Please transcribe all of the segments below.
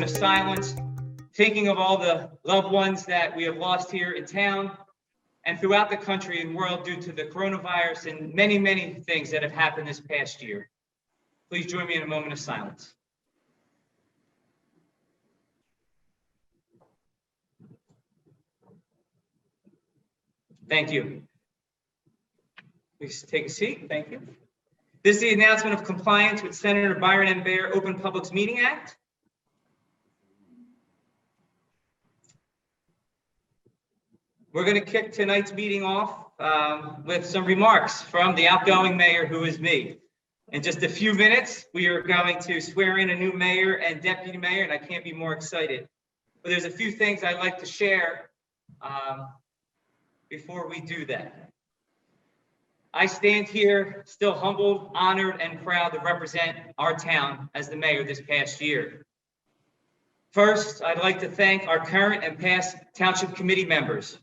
moment of silence, thinking of all the loved ones that we have lost here in town and throughout the country and world due to the coronavirus and many, many things that have happened this past year. Please join me in a moment of silence. Thank you. Please take a seat. Thank you. This is the announcement of compliance with Senator Byron M. Baer Open Public Meeting Act. We're going to kick tonight's meeting off with some remarks from the outgoing mayor, who is me. In just a few minutes, we are going to swear in a new mayor and deputy mayor, and I can't be more excited. But there's a few things I'd like to share before we do that. I stand here still humbled, honored, and proud to represent our town as the mayor this past year. First, I'd like to thank our current and past township committee members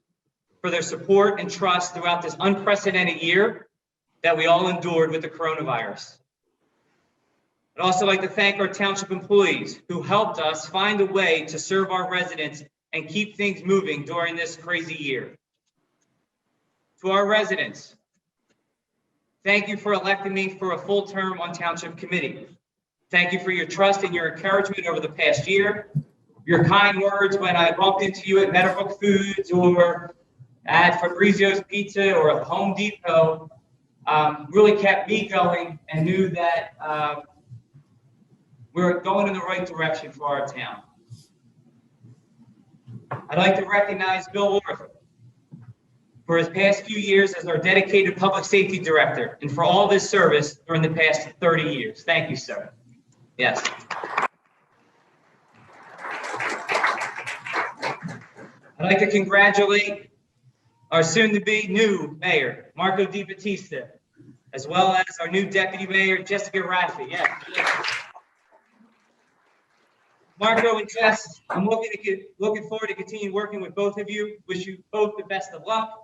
for their support and trust throughout this unprecedented year that we all endured with the coronavirus. I'd also like to thank our township employees who helped us find a way to serve our residents and keep things moving during this crazy year. To our residents, thank you for electing me for a full term on Township Committee. Thank you for your trust and your encouragement over the past year. Your kind words when I bumped into you at Meadowbrook Foods or at Fabrizio's Pizza or at Home Depot really kept me going and knew that we're going in the right direction for our town. I'd like to recognize Bill Orth for his past few years as our dedicated public safety director and for all of his service during the past 30 years. Thank you, sir. Yes. I'd like to congratulate our soon-to-be new mayor, Marco Di Battista, as well as our new deputy mayor, Jessica Raffi. Yes. Marco and Jess, I'm looking forward to continue working with both of you. Wish you both the best of luck.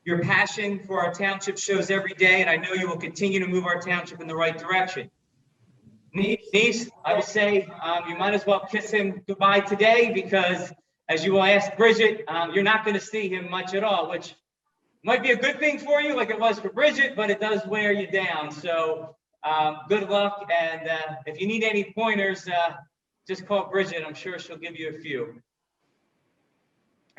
Your passion for our township shows every day, and I know you will continue to move our township in the right direction. Niece, I would say you might as well kiss him goodbye today because, as you will ask Bridget, you're not going to see him much at all, which might be a good thing for you, like it was for Bridget, but it does wear you down. So good luck, and if you need any pointers, just call Bridget. I'm sure she'll give you a few.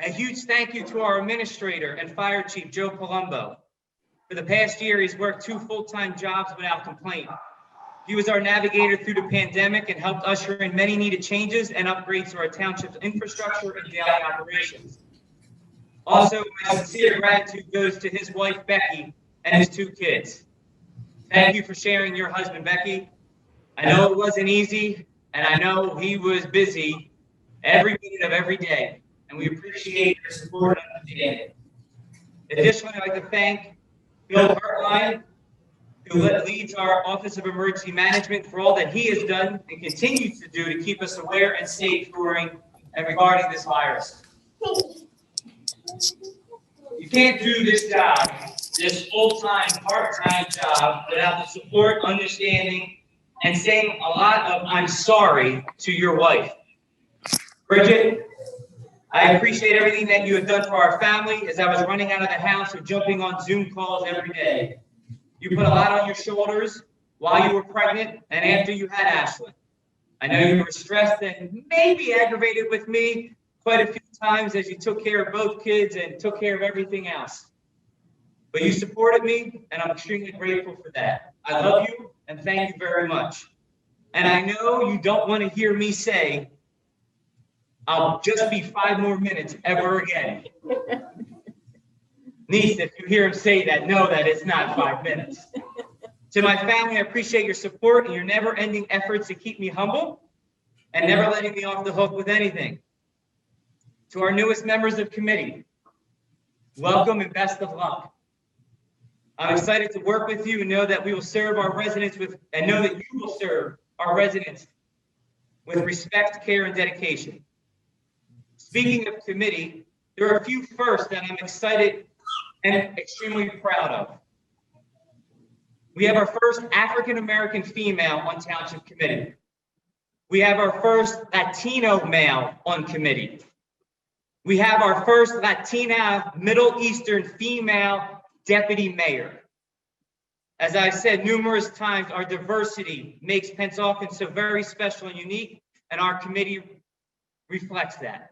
A huge thank you to our administrator and fire chief, Joe Palumbo. For the past year, he's worked 2 full-time jobs without complaint. He was our navigator through the pandemic and helped usher in many needed changes and upgrades to our township's infrastructure and daily operations. Also, my sincere gratitude goes to his wife, Becky, and his 2 kids. Thank you for sharing your husband, Becky. I know it wasn't easy, and I know he was busy every minute of every day, and we appreciate your support and understanding. Additionally, I'd like to thank Bill Hartline, who leads our Office of Emergency Management, for all that he has done and continues to do to keep us aware and safe during and regarding this virus. You can't do this job, this full-time, part-time job, without the support, understanding, and saying a lot of "I'm sorry" to your wife. Bridget, I appreciate everything that you have done for our family as I was running out of the house or jumping on Zoom calls every day. You put a lot on your shoulders while you were pregnant and after you had Ashley. I know you were stressed and maybe aggravated with me quite a few times as you took care of both kids and took care of everything else. But you supported me, and I'm extremely grateful for that. I love you, and thank you very much. And I know you don't want to hear me say, "I'll just be 5 more minutes ever again." Niece, if you hear him say that, know that it's not 5 minutes. To my family, I appreciate your support and your never-ending efforts to keep me humble and never letting me off the hook with anything. To our newest members of committee, welcome and best of luck. I'm excited to work with you and know that we will serve our residents and know that you will serve our residents with respect, care, and dedication. Speaking of committee, there are a few firsts that I'm excited and extremely proud of. We have our first African-American female on Township Committee. We have our first Latino male on committee. We have our first Latina Middle Eastern female deputy mayor. As I've said numerous times, our diversity makes Pennsauken so very special and unique, and our committee reflects that.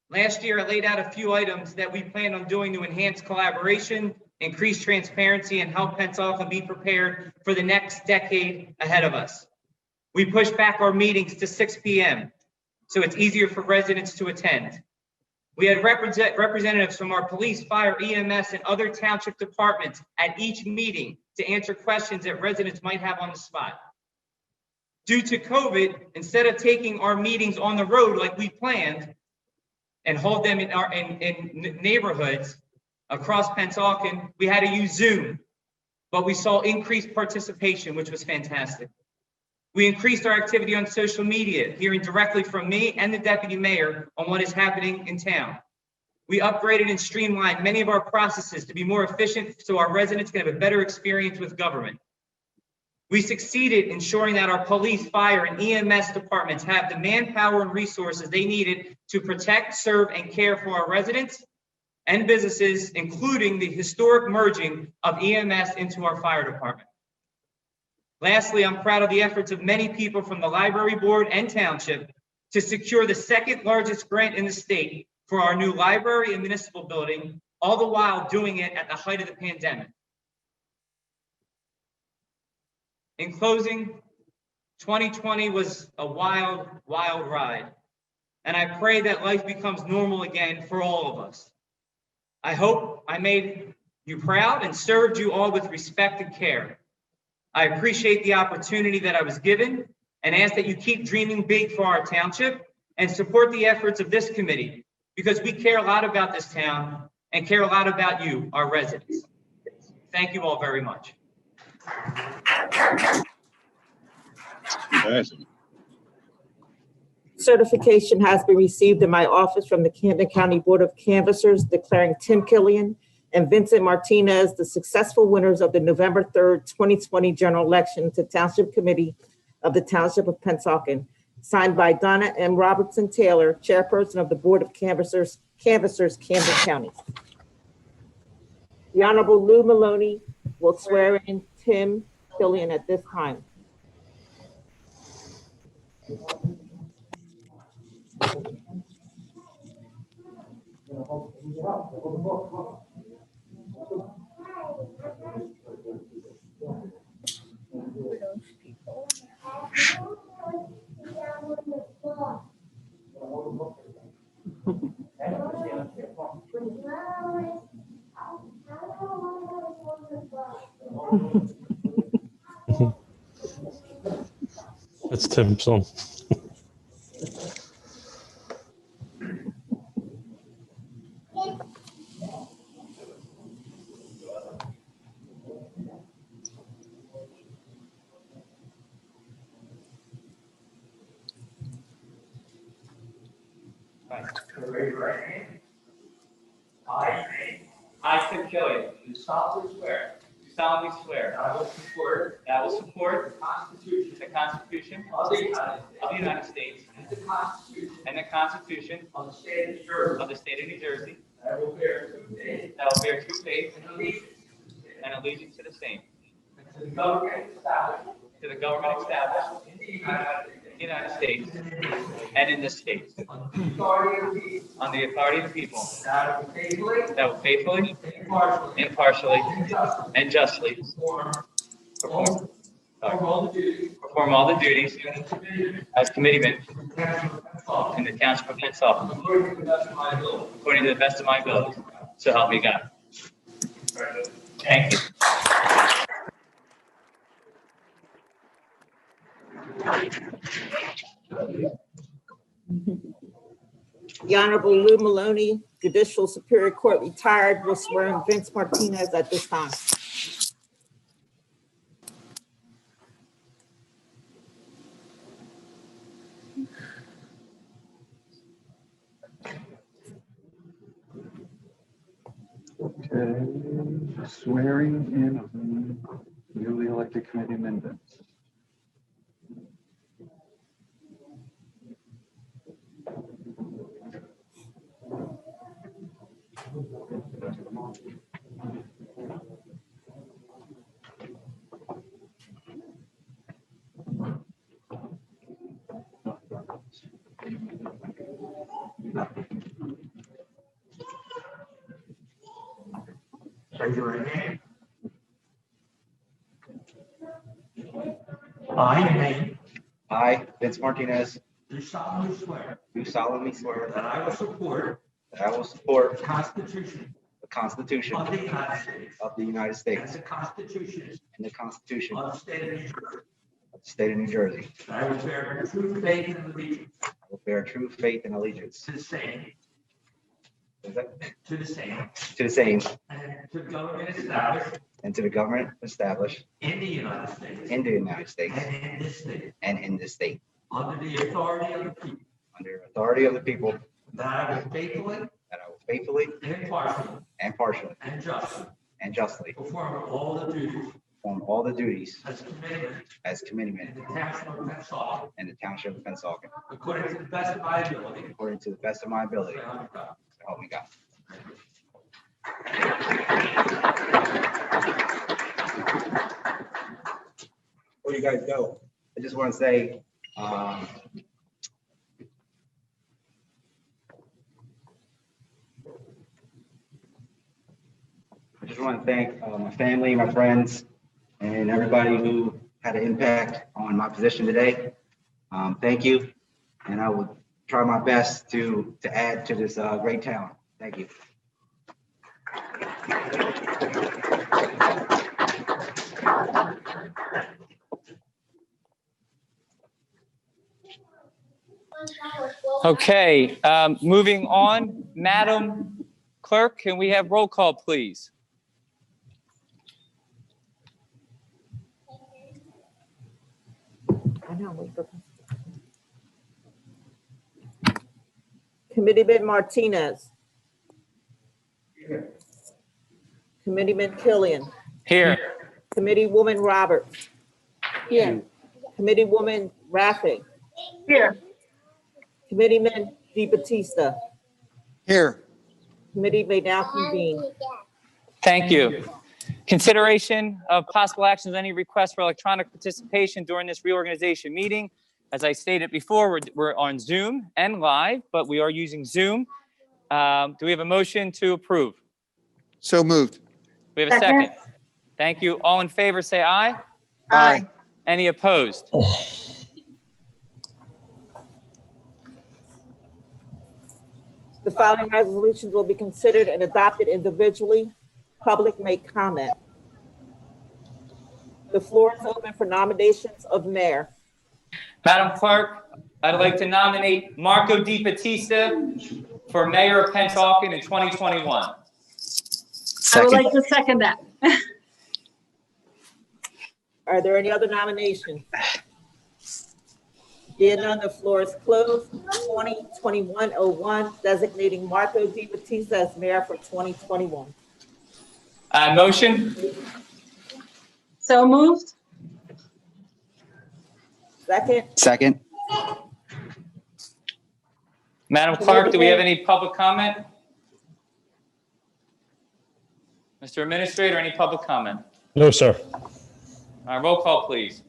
Last year, I laid out a few items that we plan on doing to enhance collaboration, increase transparency, and help Pennsauken be prepared for the next decade ahead of us. We pushed back our meetings to 6 p.m. so it's easier for residents to attend. We had representatives from our police, fire, EMS, and other township departments at each meeting to answer questions that residents might have on the spot. Due to COVID, instead of taking our meetings on the road like we planned and hold them in neighborhoods across Pennsauken, we had to use Zoom, but we saw increased participation, which was fantastic. We increased our activity on social media, hearing directly from me and the deputy mayor on what is happening in town. We upgraded and streamlined many of our processes to be more efficient so our residents can have a better experience with government. We succeeded ensuring that our police, fire, and EMS departments have the manpower and resources they needed to protect, serve, and care for our residents and businesses, including the historic merging of EMS into our fire department. Lastly, I'm proud of the efforts of many people from the library board and township to secure the second largest grant in the state for our new library and municipal building, all the while doing it at the height of the pandemic. In closing, 2020 was a wild, wild ride, and I pray that life becomes normal again for all of us. I hope I made you proud and served you all with respect and care. I appreciate the opportunity that I was given and ask that you keep dreaming big for our township and support the efforts of this committee because we care a lot about this town and care a lot about you, our residents. Thank you all very much. Certification has been received in my office from the Camden County Board of Canvassers declaring Tim Killian and Vincent Martinez the successful winners of the November 3rd, 2020 general election to Township Committee of the Township of Pennsauken, signed by Donna M. Robertson Taylor, Chairperson of the Board of Canvassers, Camden County. The Honorable Lou Maloney will swear in Tim Killian at this time. That's Tim's son. Raise your right hand. I, Tim Killian, do solemnly swear. That I will support the Constitution of the United States and the Constitution of the State of New Jersey. That I will bear true faith and allegiance to the same. To the government established in the United States and in this state. On the authority of the people. That will faithfully, impartially, and justly perform all the duties as committeeman in the Township of Pennsauken, according to the best of my ability. So help me God. Thank you. The Honorable Lou Maloney, Judicial Superior Court retired, will swear in Vince Martinez at this time. Okay, swearing in of newly elected committee members. Raise your right hand. I, your name, I, Vince Martinez, do solemnly swear do solemnly swear that I will support that I will support the Constitution the Constitution of the United States of the United and States the Constitution and the Constitution of the State of New Jersey. of the State of New Jersey. That I will bear true faith and allegiance I will bear true faith and allegiance to the same, to the to the same, same and to the government established and to the government established in the United States in the United States and in this state, and in this state, under the authority of the people, under authority of the people, that I will faithfully, that I will faithfully, impartially, impartially, and justly and justly perform all the duties perform all the duties as committed as committeeman in the township of Pennsauken, in the Township of Pennsauken, according to the best of my ability. according to the best of my ability. So help me God. So help me God. Before you guys go, I just want to say, I just want to thank my family, my friends, and everybody who had an impact on my position today. Thank you, and I will try my best to add to this great town. Thank you. Okay, moving on, Madam Clerk, can we have roll call, please? Committeeman Martinez. Committeeman Killian. Here. Committeewoman Roberts. Here. Committeewoman Raffing. Here. Committeeman DeBattista. Here. Committee may now convene. Thank you. Consideration of possible actions, any requests for electronic participation during this reorganization meeting. As I stated before, we're on Zoom and live, but we are using Zoom. Do we have a motion to approve? So moved. We have a second. Thank you. All in favor, say aye. Aye. Any opposed? The following resolutions will be considered and adopted individually. Public may comment. The floor is open for nominations of mayor. Madam Clerk, I'd like to nominate Marco DeBattista for mayor of Pennsauken in 2021. I would like to second that. Are there any other nominations? Being none, the floor is closed. 2021-01, designating Marco DeBattista as mayor for 2021. Motion? So moved. Second, Second. Madam Clerk, do we have any public comment? Mr. Administrator, any public comment? No, sir. Roll call, please.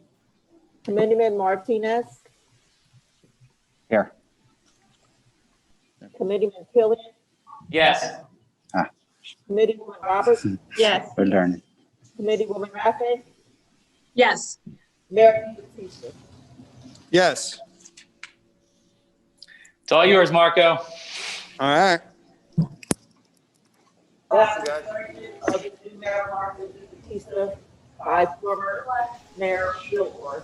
Committeeman Martinez. Here. Committeeman Killian. Yes. Committeewoman Roberts. Yes. We're learning. Committeewoman Raffin. Yes. Mayor DeBattista. Yes. It's all yours, Marco. All right. Of the new mayor Marco DeBattista by former Mayor Bill Orr.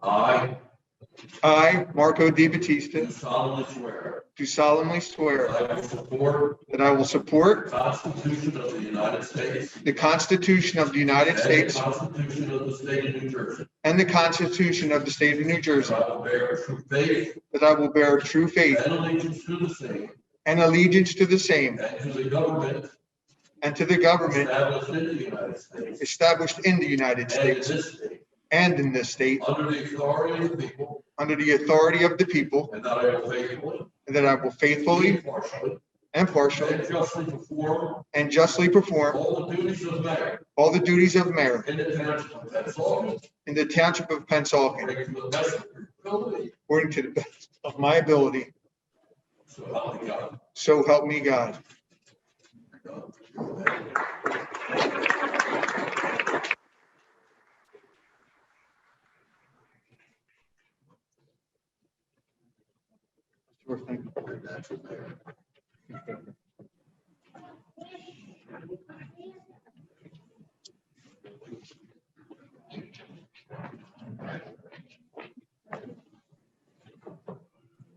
I I, Marco Di Battista, do solemnly swear do solemnly swear that I will support that I will support the Constitution of the United States the Constitution of the United and the States Constitution of the State of New Jersey. and the Constitution of the State of New That Jersey, I will bear true faith that I will bear true faith and allegiance to the same and allegiance to the same and to the government and to the government established in the United States established in the United and in States this state and in this state under the authority of the people, under the authority of the people, and that I will faithfully, and that I will faithfully, impartially, impartially, and justly perform all the duties of mayor in the township of Pennsauken in the township of Pennsauken, according to the best of your ability. according to the best of my ability. So help me God. So help me God. Sure thing.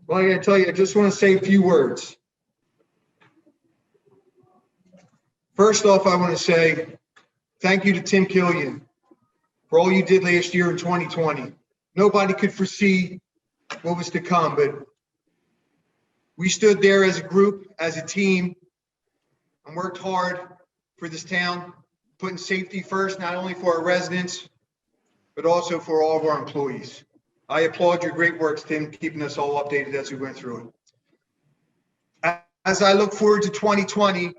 Well, I gotta tell you, I just want to say a few words. First off, I want to say thank you to Tim Killian for all you did last year in 2020. Nobody could foresee what was to come, but we stood there as a group, as a team, and worked hard for this town, putting safety first, not only for our residents, but also for all of our employees. I applaud your great work, Tim, keeping us all updated as we went through it. As I look forward to 2020,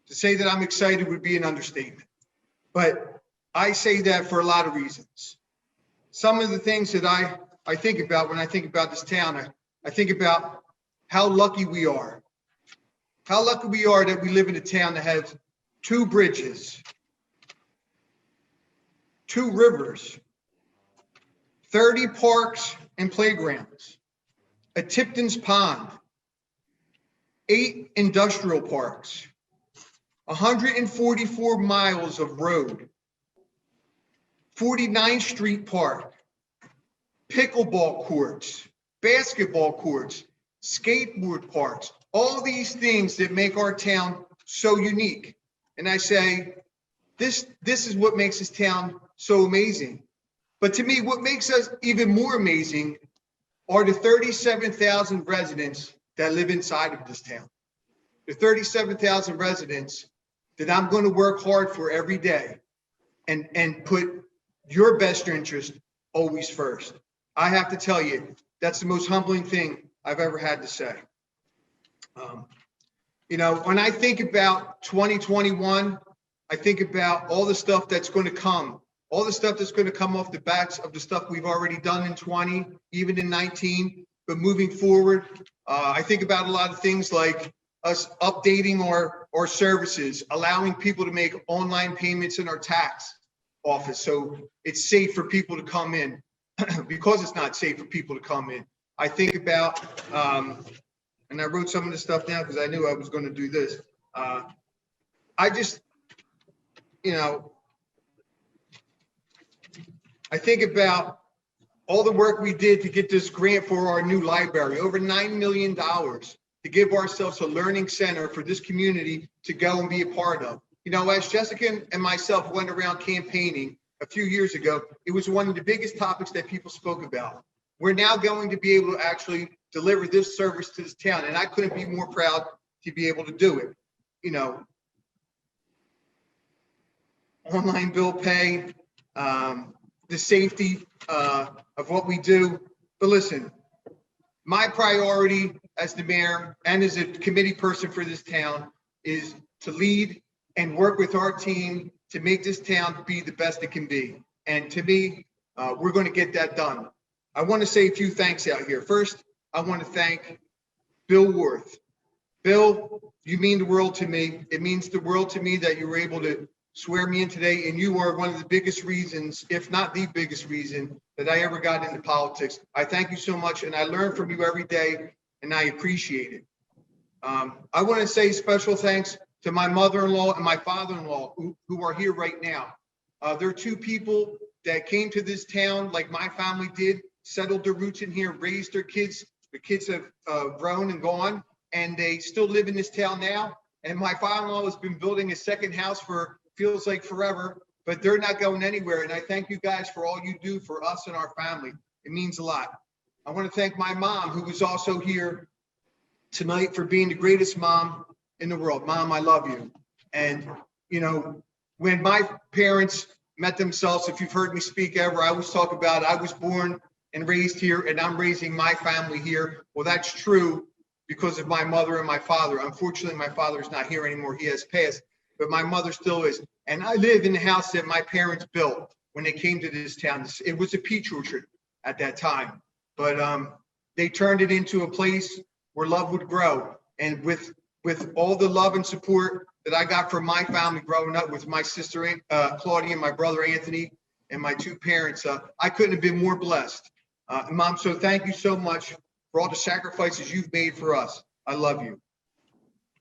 to say that I'm excited would be an understatement. But I say that for a lot of reasons. Some of the things that I think about when I think about this town, I think about how lucky we are. How lucky we are that we live in a town that has 2 bridges, 2 rivers, 30 parks and playgrounds, a Tipton's Pond, 8 industrial parks, 144 miles of road, 49th Street Park, pickleball courts, basketball courts, skateboard parks, all these things that make our town so unique. And I say, this is what makes this town so amazing. But to me, what makes us even more amazing are the 37,000 residents that live inside of this town. The 37,000 residents that I'm going to work hard for every day and put your best interest always first. I have to tell you, that's the most humbling thing I've ever had to say. You know, when I think about 2021, I think about all the stuff that's going to come, all the stuff that's going to come off the backs of the stuff we've already done in 20, even in 19, but moving forward, I think about a lot of things like us updating our services, allowing people to make online payments in our tax office. So it's safe for people to come in because it's not safe for people to come in. I think about, and I wrote some of this stuff down because I knew I was going to do this. I just, you know, I think about all the work we did to get this grant for our new library, over $9 million to give ourselves a learning center for this community to go and be a part of. You know, as Jessica and myself went around campaigning a few years ago, it was one of the biggest topics that people spoke about. We're now going to be able to actually deliver this service to this town, and I couldn't be more proud to be able to do it. You know, online bill pay, the safety of what we do. But listen, my priority as the mayor and as a committee person for this town is to lead and work with our team to make this town be the best it can be. And to me, we're going to get that done. I want to say a few thanks out here. First, I want to thank Bill Worth. Bill, you mean the world to me. It means the world to me that you were able to swear me in today, and you are one of the biggest reasons, if not the biggest reason, that I ever got into politics. I thank you so much, and I learn from you every day, and I appreciate it. I want to say special thanks to my mother-in-law and my father-in-law who are here right now. They're 2 people that came to this town like my family did settled their roots in here, raised their kids. The kids have grown and gone, and they still live in this town now. And my father-in-law has been building a second house for, feels like forever, but they're not going anywhere. And I thank you guys for all you do for us and our family. It means a lot. I want to thank my mom, who was also here tonight, for being the greatest mom in the world. Mom, I love you. And, you know, when my parents met themselves, if you've heard me speak ever, I always talk about I was born and raised here, and I'm raising my family here. Well, that's true because of my mother and my father. Unfortunately, my father is not here anymore. He has passed, but my mother still is. And I live in the house that my parents built when they came to this town. It was a peach orchard at that time, but they turned it into a place where love would grow. And with all the love and support that I got from my family growing up, with my sister Claudia and my brother Anthony and my two parents, I couldn't have been more blessed. Mom, so thank you so much for all the sacrifices you've made for us. I love you.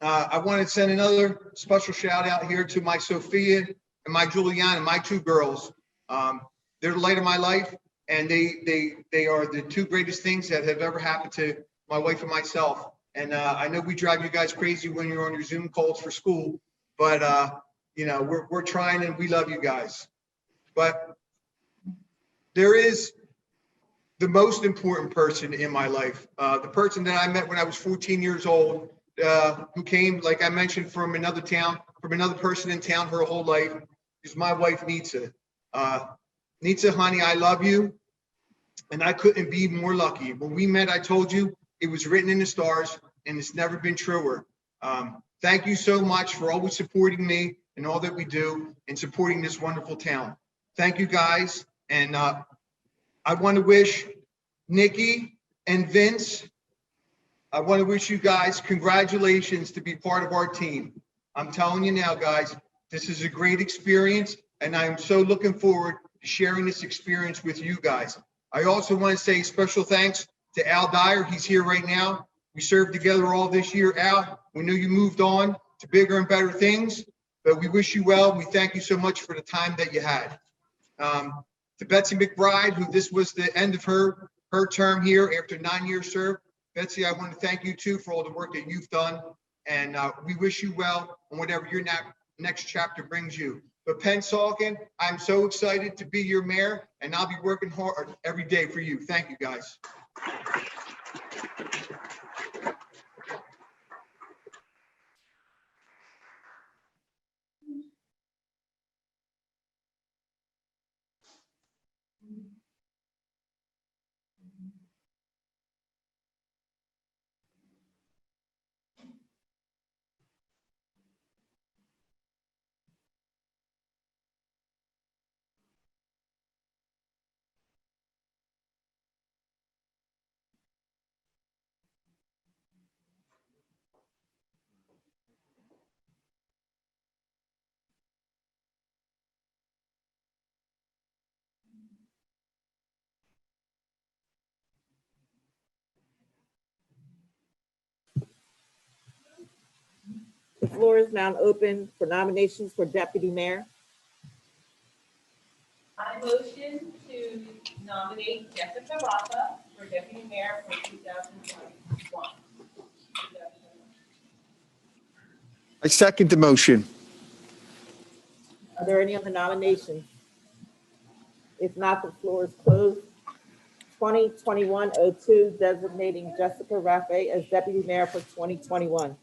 I want to send another special shout out here to my Sophia and my Juliana, my two girls. They're the light of my life, and they are the two greatest things that have ever happened to my wife and myself. And I know we drive you guys crazy when you're on your Zoom calls for school, but you know, we're trying, and we love you guys. But there is the most important person in my life, the person that I met when I was 14 years old, who came, like I mentioned, from another town, from another person in town her whole life, is my wife, Nitsa. Nitsa, honey, I love you, and I couldn't be more lucky. When we met, I told you it was written in the stars, and it's never been truer. Thank you so much for always supporting me and all that we do, and supporting this wonderful town. Thank you, guys, and I want to wish Nikki and Vince, I want to wish you guys congratulations to be part of our team. I'm telling you now, guys, this is a great experience, and I'm so looking forward to sharing this experience with you guys. I also want to say special thanks to Al Dyer. He's here right now. We served together all this year. Al, we know you moved on to bigger and better things, but we wish you well. We thank you so much for the time that you had. To Betsy McBride, who this was the end of her term here after 9 years served. Betsy, I want to thank you too for all the work that you've done, and we wish you well on whatever your next chapter brings you. But Pennsauken, I'm so excited to be your mayor, and I'll be working hard every day for you. Thank you, guys. The floor is now open for nominations for deputy mayor. I motion to nominate Jessica Raffa for deputy mayor for 2021. I second the motion. Are there any other nominations? If not, the floor is closed. 2021-02, designating Jessica Raffa as deputy mayor for 2021.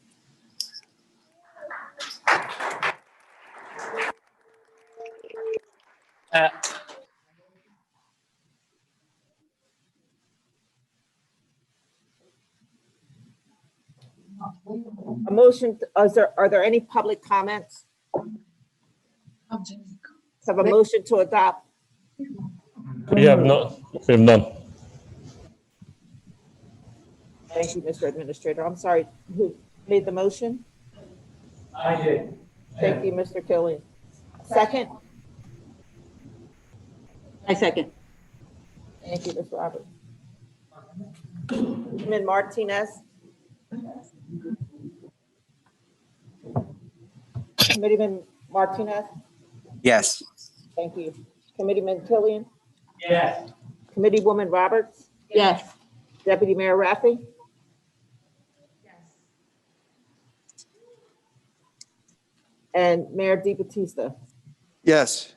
A motion, are there any public comments? Have a motion to adopt. We have none. Thank you, Mr. Administrator. I'm sorry, who made the motion? I did. Thank you, Mr. Killian. Second? I second. Thank you, Ms. Roberts. Committeeman Martinez? Committeeman Martinez? Yes. Thank you. Committeeman Killian? Yes. Committeewoman Roberts, Yes. Deputy Mayor Raffy, and Mayor Di Battista. Yes.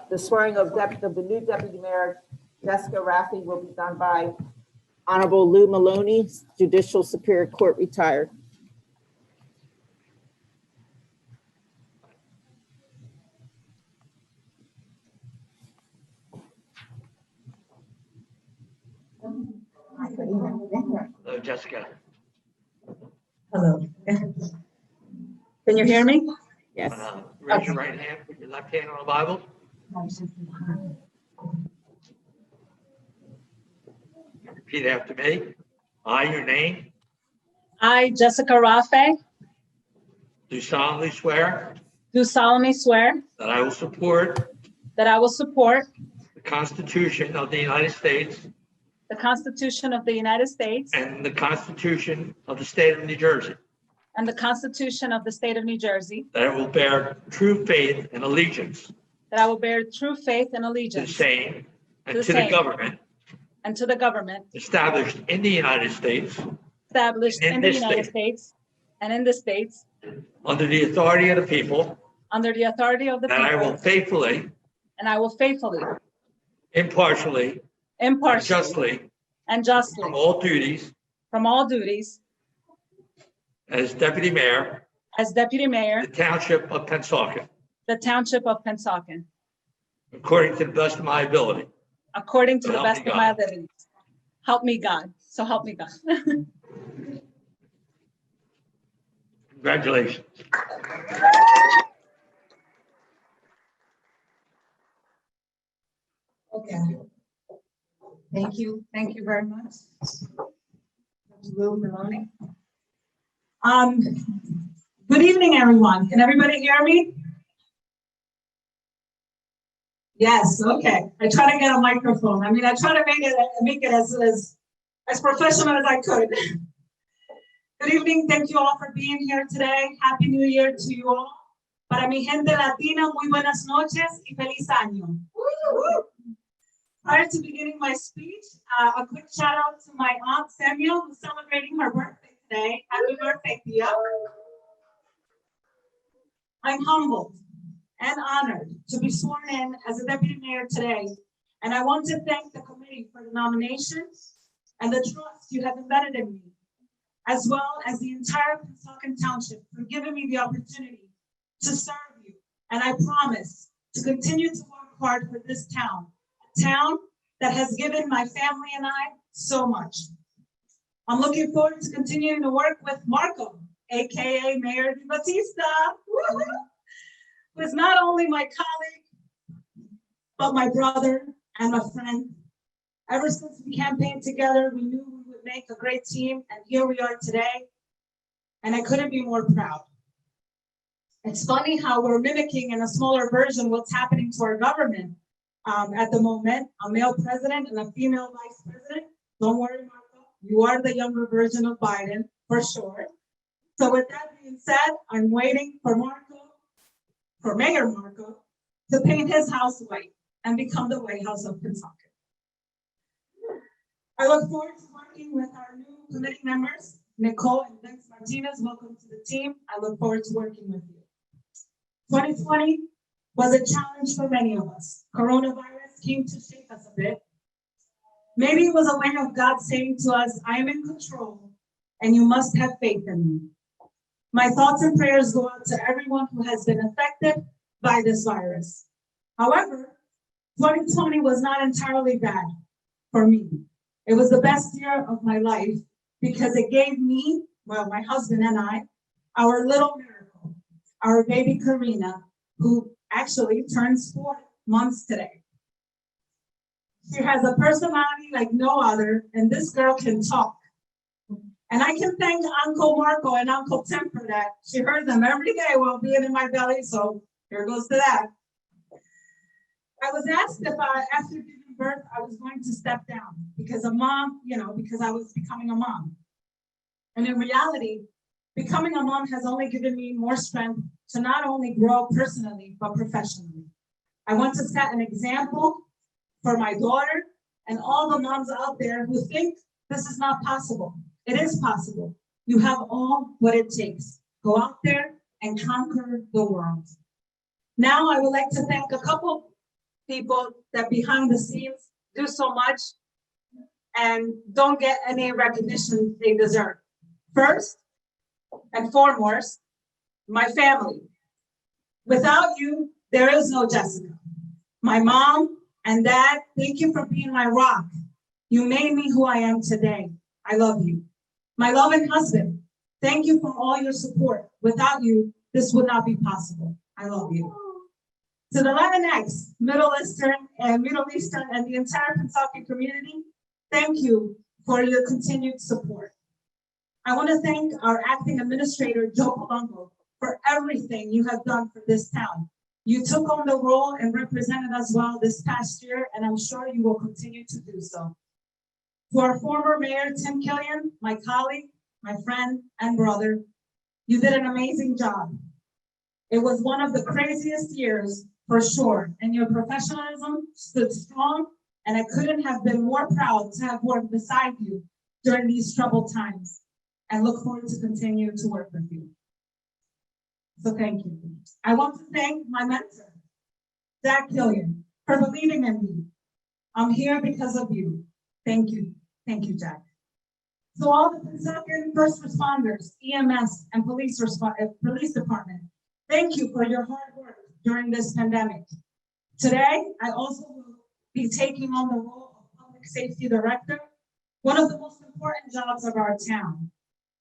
The swearing of the new Deputy Mayor Jessica Raffy will be done by Honorable Lou Maloney, Judicial Superior Court retired. Hello, Jessica. Hello. Can you hear me? Yes. Raise your right hand, put your left hand on the Bible. Repeat after me. I, your name, I, Jessica Raffay, do solemnly swear do solemnly swear that I will support that I will support the Constitution of the United States the Constitution of the United States and the Constitution of the State of New Jersey, and the Constitution of the State of New Jersey, that I will bear true faith and allegiance that I will bear true faith and to the allegiance same and To the to the same. government and to the government established in the United States established In in the this United state. States and in the states under the authority of the people, under the authority of the that I will people, faithfully, and I will faithfully, impartially, and impartially, justly and justly from all duties from all duties as Deputy Mayor, as Deputy Mayor, the Township of Pennsauken, the Township of Pennsauken, according to the best of my ability. according to So the help best me of my God. abilities. Help me God. So help me God. Congratulations. Okay. Thank you. Thank you very much. Lou Maloney. Good evening, everyone. Can everybody hear me? Yes, okay. I try to get a microphone. I mean, I try to make it as professional as I could. Good evening. Thank you all for being here today. Happy New Year to you all. Para mi gente latina, muy buenas noches y feliz año. Prior to beginning my speech, a quick shout out to my aunt Samuel, who's celebrating her birthday today. Happy birthday, Tia. I'm humbled and honored to be sworn in as a deputy mayor today. And I want to thank the committee for the nominations and the trust you have embedded in me, as well as the entire Pennsauken Township for giving me the opportunity to serve you. And I promise to continue to work hard for this town, a town that has given my family and I so much. I'm looking forward to continuing to work with Marco, AKA Mayor Di Battista, who is not only my colleague, but my brother and my friend. Ever since we campaigned together, we knew we would make a great team, and here we are today. And I couldn't be more proud. It's funny how we're mimicking in a smaller version what's happening to our government at the moment, a male president and a female vice president. Don't worry, Marco, you are the younger version of Biden, for sure. So with that being said, I'm waiting for Mayor Marco, to paint his house white and become the White House of Pennsauken. I look forward to working with our new committee members, Nicole and Vince Martinez. Welcome to the team. I look forward to working with you. 2020 was a challenge for many of us. Coronavirus came to shake us a bit. Maybe it was a way of God saying to us, I am in control and you must have faith in me. My thoughts and prayers go out to everyone who has been affected by this virus. However, 2020 was not entirely bad for me. It was the best year of my life because it gave me, well, my husband and I, our little miracle, our baby Karina, who actually turns 4 months today. She has a personality like no other, and this girl can talk. And I can thank Uncle Marco and Uncle Tim for that. She heard them every day while being in my belly, so here goes to that. I was asked if after giving birth, I was going to step down because a mom, because I was becoming a mom. And in reality, becoming a mom has only given me more strength to not only grow personally, but professionally. I want to set an example for my daughter and all the moms out there who think this is not possible. It is possible. You have all what it takes. Go out there and conquer the world. Now, I would like to thank a couple people that behind the scenes do so much and don't get any recognition they deserve. First and foremost, my family. Without you, there is no Jessica. My mom and dad, thank you for being my rock. You made me who I am today. I love you. My loving husband, thank you for all your support. Without you, this would not be possible. I love you. To the Latinx, Middle Eastern, and the entire Pennsauken community, thank you for your continued support. I want to thank our acting administrator, Joe Palumbo, for everything you have done for this town. You took on the role and represented us well this past year, and I'm sure you will continue to do so. To our former mayor, Tim Killian, my colleague, my friend, and brother, you did an amazing job. It was one of the craziest years, for sure, and your professionalism stood strong, and I couldn't have been more proud to have worked beside you during these troubled times, and look forward to continue to work with you. So thank you. I want to thank my mentor, Zach Killian, for believing in me. I'm here because of you. Thank you. Thank you, Jack. So all the Pennsauken first responders, EMS, and police department, thank you for your hard work during this pandemic. Today, I also will be taking on the role of Public Safety Director, one of the most important jobs of our town.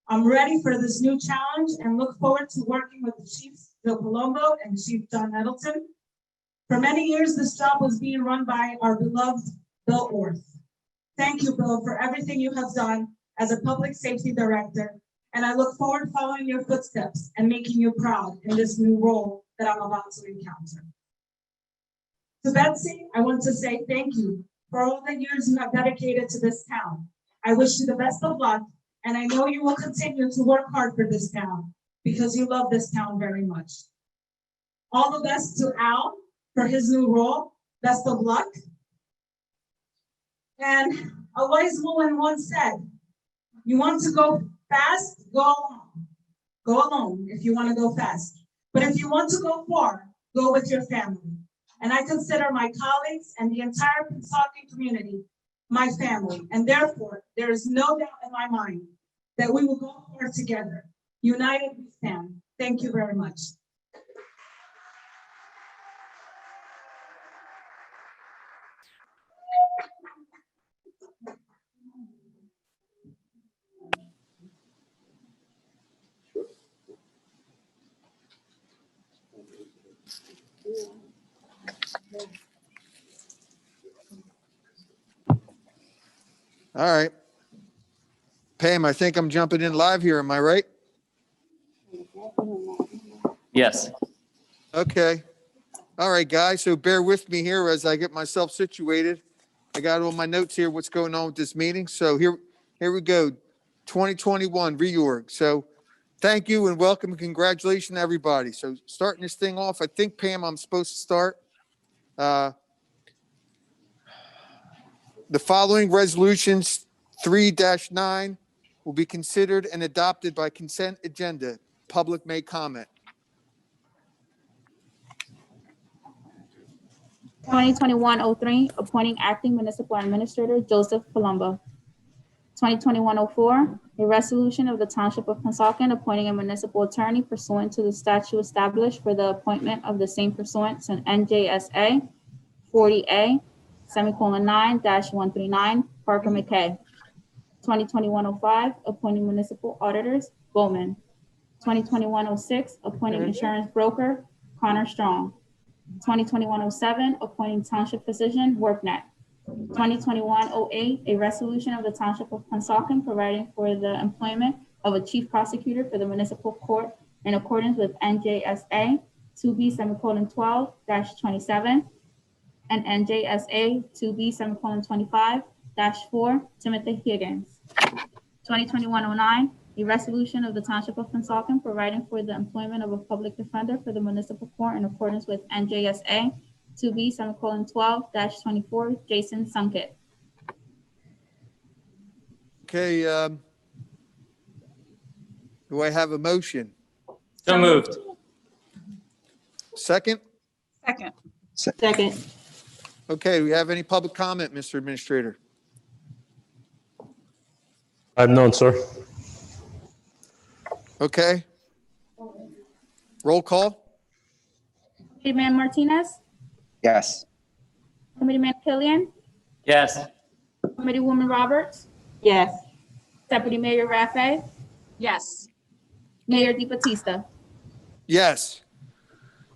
I'm ready for this new challenge and look forward to working with the Chiefs, Bill Palumbo and Chief John Nettleton. For many years, this job was being run by our beloved Bill Orth. Thank you, Bill, for everything you have done as a Public Safety Director, and I look forward to following your footsteps and making you proud in this new role that I'm about to encounter. To Betsy, I want to say thank you for all the years you have dedicated to this town. I wish you the best of luck, and I know you will continue to work hard for this town because you love this town very much. All the best to Al for his new role. Best of luck. And a wise woman once said, you want to go fast, go alone. Go alone if you want to go fast. But if you want to go far, go with your family. And I consider my colleagues and the entire Pennsauken community my family. And therefore, there is no doubt in my mind that we will go forward together. United we stand. Thank you very much. All right. Pam, I think I'm jumping in live here. Am I right? Yes. Okay. All right, guys. So bear with me here as I get myself situated. I got all my notes here, what's going on with this meeting. So here we go. 2021 reorg. So thank you and welcome and congratulations to everybody. So starting this thing off, I think, Pam, I'm supposed to start. The following resolutions 3-9 will be considered and adopted by consent agenda. Public may comment. 2021-03, appointing acting municipal administrator Joseph Palumbo. 2021-04, a resolution of the Township of Pennsauken appointing a municipal attorney pursuant to the statute established for the appointment of the same pursuant to NJSA 40A:9-139, Parker McKay. 2021-05, appointing municipal auditors Bowman. 2021-06, appointing insurance broker Connor Strong. 2021-07, appointing township physician Worknet. 2021-08, a resolution of the Township of Pennsauken providing for the employment of a chief prosecutor for the municipal court in accordance with NJSA 2B:12-27 and NJSA 2B:25-4, Timothy Higgins. 2021-09, a resolution of the Township of Pennsauken providing for the employment of a public defender for the municipal court in accordance with NJSA 2B, 12-24, Jason Sunkett. Okay, do I have a motion? So moved. Second? Second. Second. Okay, do we have any public comment, Mr. Administrator? I have none, sir. Okay. Roll call? Committeeman Martinez, Yes. Committeeman Killian, Yes. Committeewoman Roberts, Yes. Deputy Mayor Raffay, Yes. Mayor DeBattista. Yes.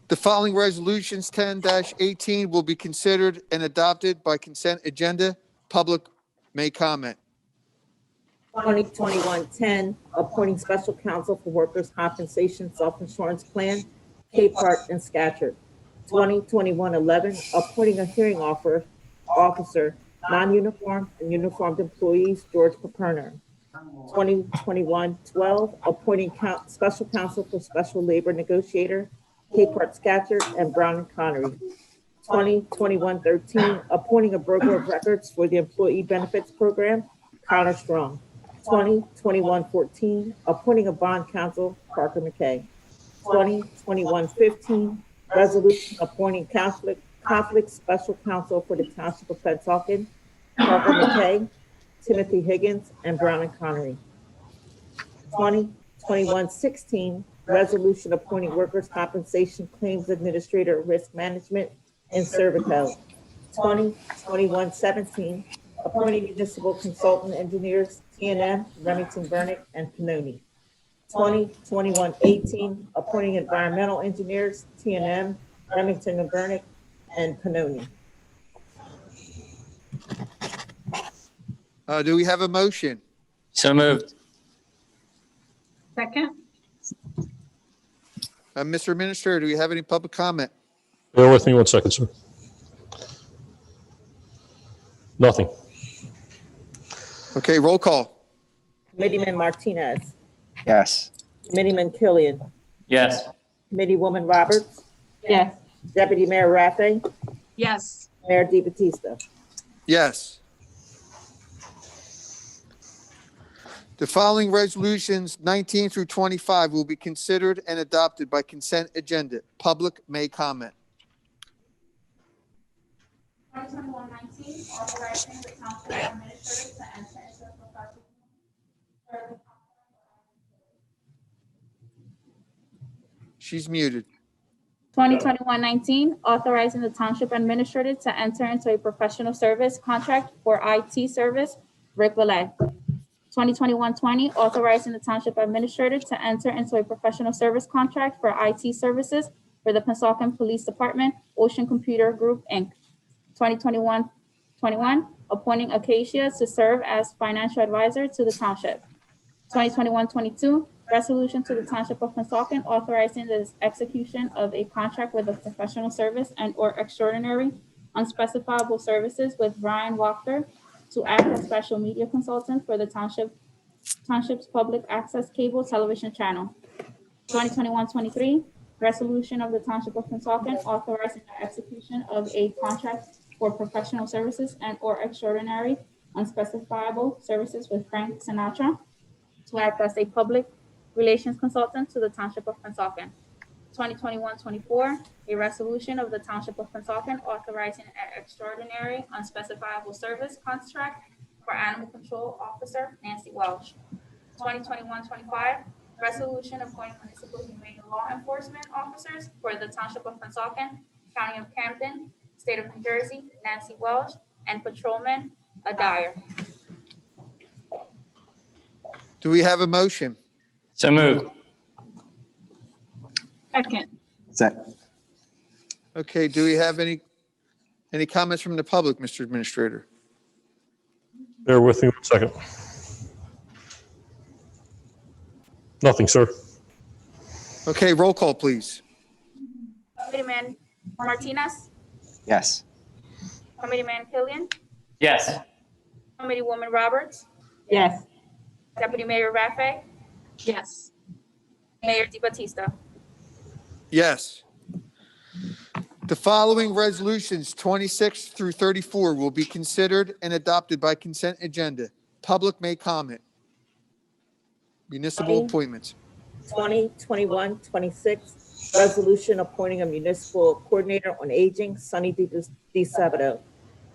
The following resolutions 10-18 will be considered and adopted by consent agenda. Public may comment. 2021-10, appointing special counsel for workers' compensation self-insurance plan, Capehart and Scatcherd. 2021-11, appointing a hearing officer, non-uniformed and uniformed employees, George Paperner. 2021-12, appointing special counsel for special labor negotiator, Capehart, Scatcherd, and Brown and Connery. 2021-13, appointing a broker of records for the employee benefits program, Connor Strong. 2021-14, appointing a bond counsel, Parker McKay. 2021-15, resolution appointing conflict special counsel for the Township of Pennsauken, Parker McKay, Timothy Higgins, and Brown and Connery. 2021-16, resolution appointing workers' compensation claims administrator, risk management, and Servico. 2021-17, appointing municipal consultant engineers, T&M, Remington Burnick, and Pinoni. 2021-18, appointing environmental engineers, T&M, Remington and Burnick, and Pinoni. Do we have a motion? So moved. Second. Mr. Administrator, do we have any public comment? Bear with me 1 second, sir. Nothing. Okay, roll call. Committeeman Martinez, Yes. Committeeman Killian, Yes. Committeewoman Roberts, Yes. Deputy Mayor Raffay, Yes. Mayor DeBattista. Yes. The following resolutions 19 through 25 will be considered and adopted by consent agenda. Public may comment. 2021-19, authorizing the township administrator to enter into a professional service. She's muted. 2021-19, authorizing the township administrator to enter into a professional service contract for IT service, Rick Valet. 2021-20, authorizing the township administrator to enter into a professional service contract for IT services for the Pennsauken Police Department, Ocean Computer Group, Inc. 2021-21, appointing Acacia to serve as financial advisor to the township. 2021-22, resolution to the Township of Pennsauken authorizing the execution of a contract with a professional service and/or extraordinary unspecifiable services with Brian Wachter to act as special media consultant for the township's public access cable television channel. 2021-23, resolution of the Township of Pennsauken authorizing the execution of a contract for professional services and/or extraordinary unspecifiable services with Frank Sinatra to act as a public relations consultant to the Township of Pennsauken. 2021-24, a resolution of the Township of Pennsauken authorizing an extraordinary unspecifiable service contract for Animal Control Officer Nancy Welsh. 2021-25, resolution appointing municipal humane law enforcement officers for the Township of Pennsauken, County of Camden, State of New Jersey, Nancy Welsh, and Patrolman Adair. Do we have a motion? So moved. Second. Okay, do we have any comments from the public, Mr. Administrator? Bear with me 1 second. Nothing, sir. Okay, roll call, please. Committeeman Martinez, Yes. Committeeman Killian, Yes. Committeewoman Roberts, Yes. Deputy Mayor Raffay, Yes. Mayor DeBattista. Yes. The following resolutions, 26 through 34, will be considered and adopted by consent agenda. Public may comment. Municipal appointments. 2021-26, resolution appointing a municipal coordinator on aging, Sunny D. Sabato.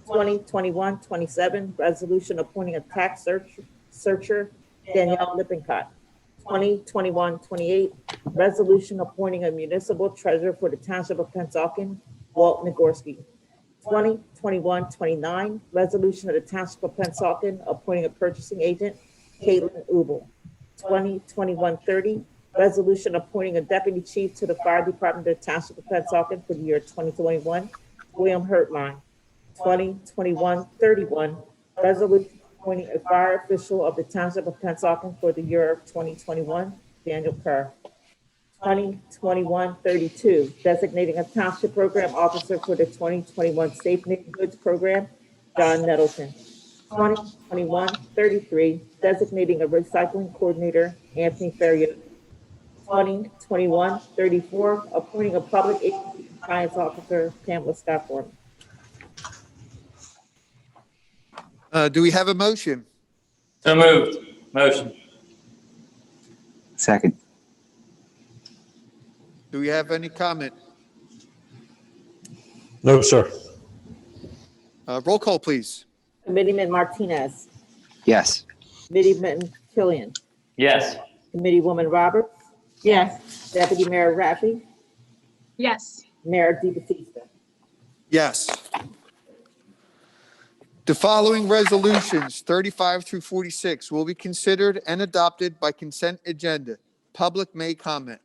2021-27, resolution appointing a tax searcher, Danielle Lippincott. 2021-28, resolution appointing a municipal treasurer for the Township of Pennsauken, Walt Nagorski. 2021-29, resolution of the Township of Pennsauken appointing a purchasing agent, Caitlin Ubel. 2021-30, resolution appointing a deputy chief to the fire department of the Township of Pennsauken for the year 2021, William Hertline. 2021-31, resolution appointing a fire official of the Township of Pennsauken for the year of 2021, Daniel Kerr. 2021-32, designating a township program officer for the 2021 Safe Neighborhoods Program, John Nettleton. 2021-33, designating a recycling coordinator, Anthony Ferrier. 2021-34, appointing a public agency compliance officer, Pamela Scott Foreman. Do we have a motion? So moved. Motion. Second. Do we have any comment? No, sir. Roll call, please. Committeeman Martinez, Yes. Committeeman Killian, Yes. Committeewoman Roberts, Yes. Deputy Mayor Raffy, Yes. Mayor DeBattista. Yes. The following resolutions, 35 through 46, will be considered and adopted by consent agenda. Public may comment.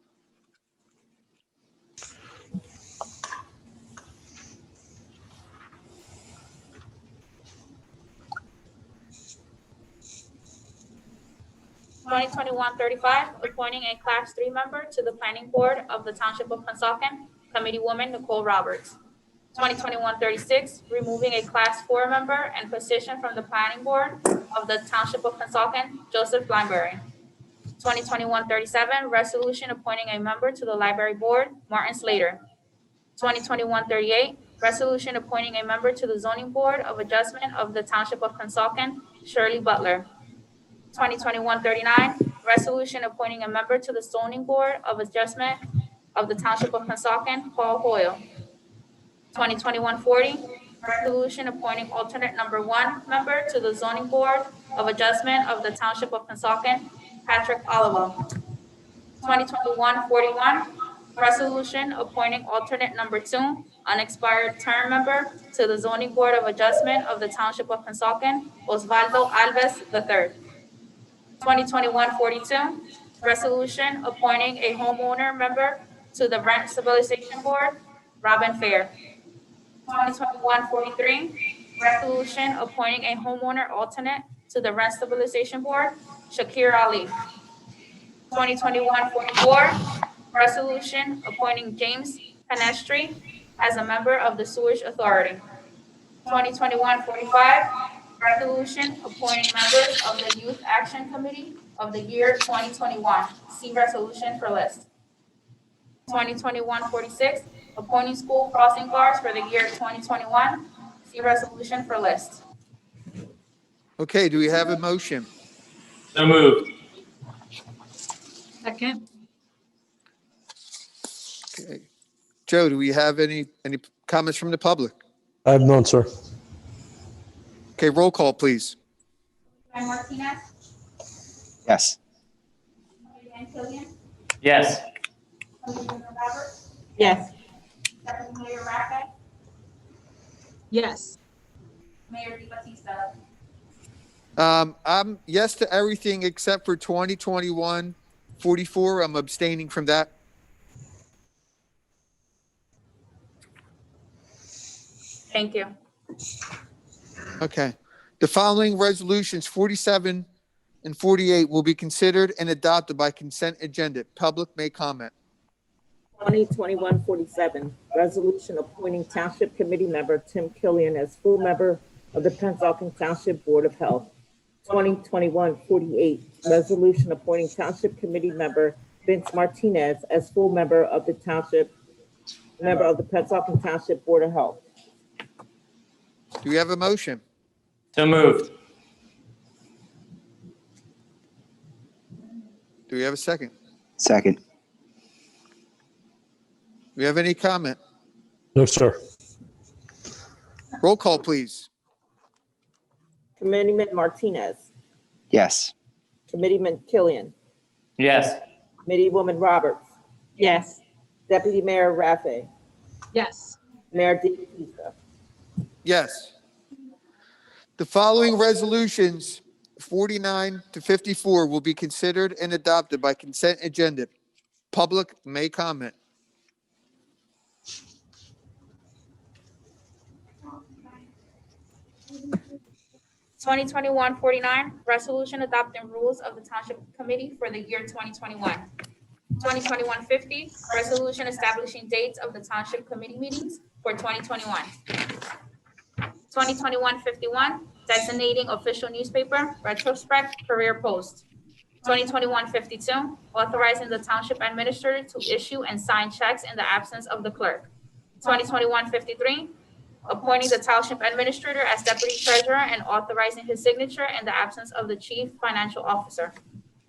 2021-35, appointing a Class 3 member to the Planning Board of the Township of Pennsauken, Committeewoman Nicole Roberts. 2021-36, removing a Class 4 member and position from the Planning Board of the Township of Pennsauken, Joseph Lineberry. 2021-37, resolution appointing a member to the Library Board, Martin Slater. 2021-38, resolution appointing a member to the Zoning Board of Adjustment of the Township of Pennsauken, Shirley Butler. 2021-39, resolution appointing a member to the Zoning Board of Adjustment of the Township of Pennsauken, Paul Hoyle. 2021-40, resolution appointing alternate number 1 member to the Zoning Board of Adjustment of the Township of Pennsauken, Patrick Olivo. 2021-41, resolution appointing alternate number 2, unexpired term member to the Zoning Board of Adjustment of the Township of Pennsauken, Osvaldo Alves III. 2021-42, resolution appointing a homeowner member to the Rent Stabilization Board, Robin Fair. 2021-43, resolution appointing a homeowner alternate to the Rent Stabilization Board, Shakir Ali. 2021-44, resolution appointing James Panestri as a member of the Sewage Authority. 2021-45, resolution appointing members of the Youth Action Committee of the year 2021. See resolution for list. 2021-46, appointing school crossing guards for the year 2021. See resolution for list. Okay, do we have a motion? So moved. Second. Okay. Joe, do we have any comments from the public? I have none, sir. Okay, roll call, please. Martinez, Yes. Killian, Yes. Roberts, Yes. Deputy Mayor Raffy, Yes. Mayor DeBattista. I'm yes to everything except for 2021-44. I'm abstaining from that. Thank you. Okay. The following resolutions, 47 and 48, will be considered and adopted by consent agenda. Public may comment. 2021-47, resolution appointing Township Committee member Tim Killian as full member of the Pennsauken Township Board of Health. 2021-48, resolution appointing Township Committee member Vince Martinez as full member of the Township member of the Pennsauken Township Board of Health. Do we have a motion? So moved. Do we have a second? Second. Do we have any comment? No, sir. Roll call, please. Committeeman Martinez, Yes. Committeeman Killian, Yes. Committeewoman Roberts, Yes. Deputy Mayor Rafe, Yes. Mayor DeBatista. Yes. The following resolutions, 49 to 54, will be considered and adopted by consent agenda. Public may comment. 2021-49, resolution adopting rules of the Township Committee for the year 2021. 2021-50, resolution establishing dates of the Township Committee meetings for 2021. 2021-51, designating official newspaper, retrospect, career post. 2021-52, authorizing the Township Administrator to issue and sign checks in the absence of the clerk. 2021-53, appointing the Township Administrator as Deputy Treasurer and authorizing his signature in the absence of the Chief Financial Officer.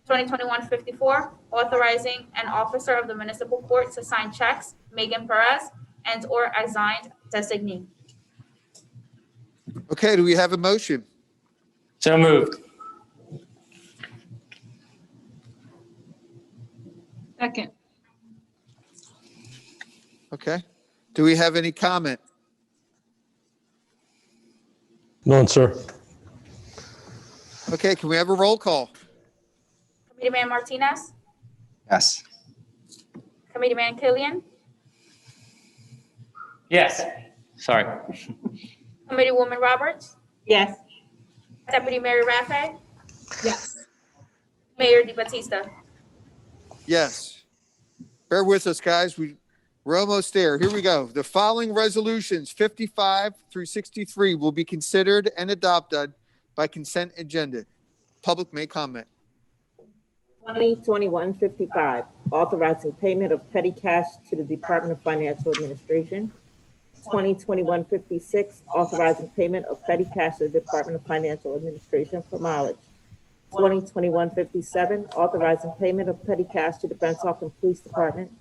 2021-54, authorizing an officer of the Municipal Court to sign checks, Megan Perez, and/or assigned designee. Okay, do we have a motion? So moved. Second. Okay. Do we have any comment? None, sir. Okay, can we have a roll call? Committeeman Martinez, Yes. Committeeman Killian, Yes. Sorry. Committeewoman Roberts, Yes. Deputy Mayor Rafe, Yes. Mayor DeBatista. Yes. Bear with us, guys. We're almost there. Here we go. The following resolutions, 55 through 63, will be considered and adopted by consent agenda. Public may comment. 2021-55, authorizing payment of petty cash to the Department of Financial Administration. 2021-56, authorizing payment of petty cash to the Department of Financial Administration for mileage. 2021-57, authorizing payment of petty cash to the Pennsauken Police Department.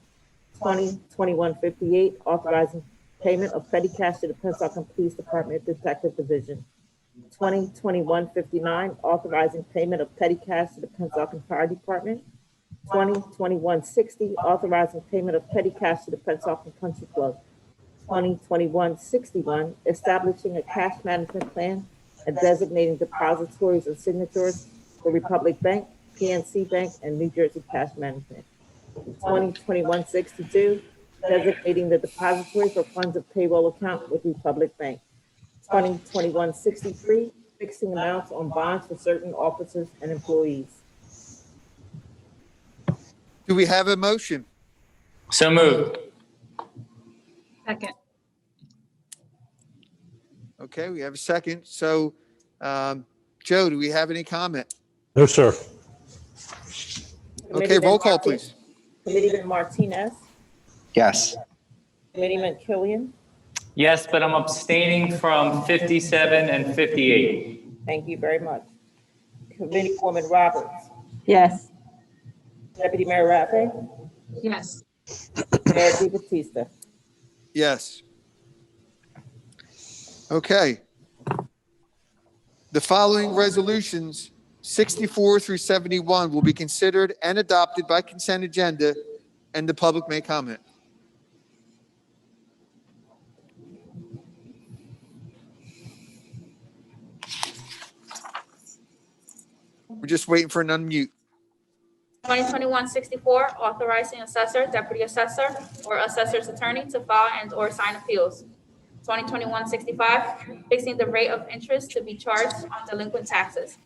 2021-58, authorizing payment of petty cash to the Pennsauken Police Department Detective Division. 2021-59, authorizing payment of petty cash to the Pennsauken Fire Department. 2021-60, authorizing payment of petty cash to the Pennsauken Country Club. 2021-61, establishing a cash management plan and designating depositories and signatures for Republic Bank, PNC Bank, and New Jersey Cash Management. 2021-62, designating the depository for funds of payroll account with Republic Bank. 2021-63, fixing amounts on bonds for certain officers and employees. Do we have a motion? So moved. Second. Okay, we have a second. So, Joe, do we have any comment? No, sir. Okay, roll call, please. Committeeman Martinez, Yes. Committeeman Killian, Yes, but I'm abstaining from 57 and 58. thank you very much. Committeewoman Roberts, Yes. Deputy Mayor Rafe, Yes. Mayor DeBatista. Yes. Okay. The following resolutions, 64 through 71, will be considered and adopted by consent agenda, and the public may comment. We're just waiting for an unmute. 2021-64, authorizing assessor, deputy assessor, or assessor's attorney to file and/or sign appeals. 2021-65, fixing the rate of interest to be charged on delinquent taxes.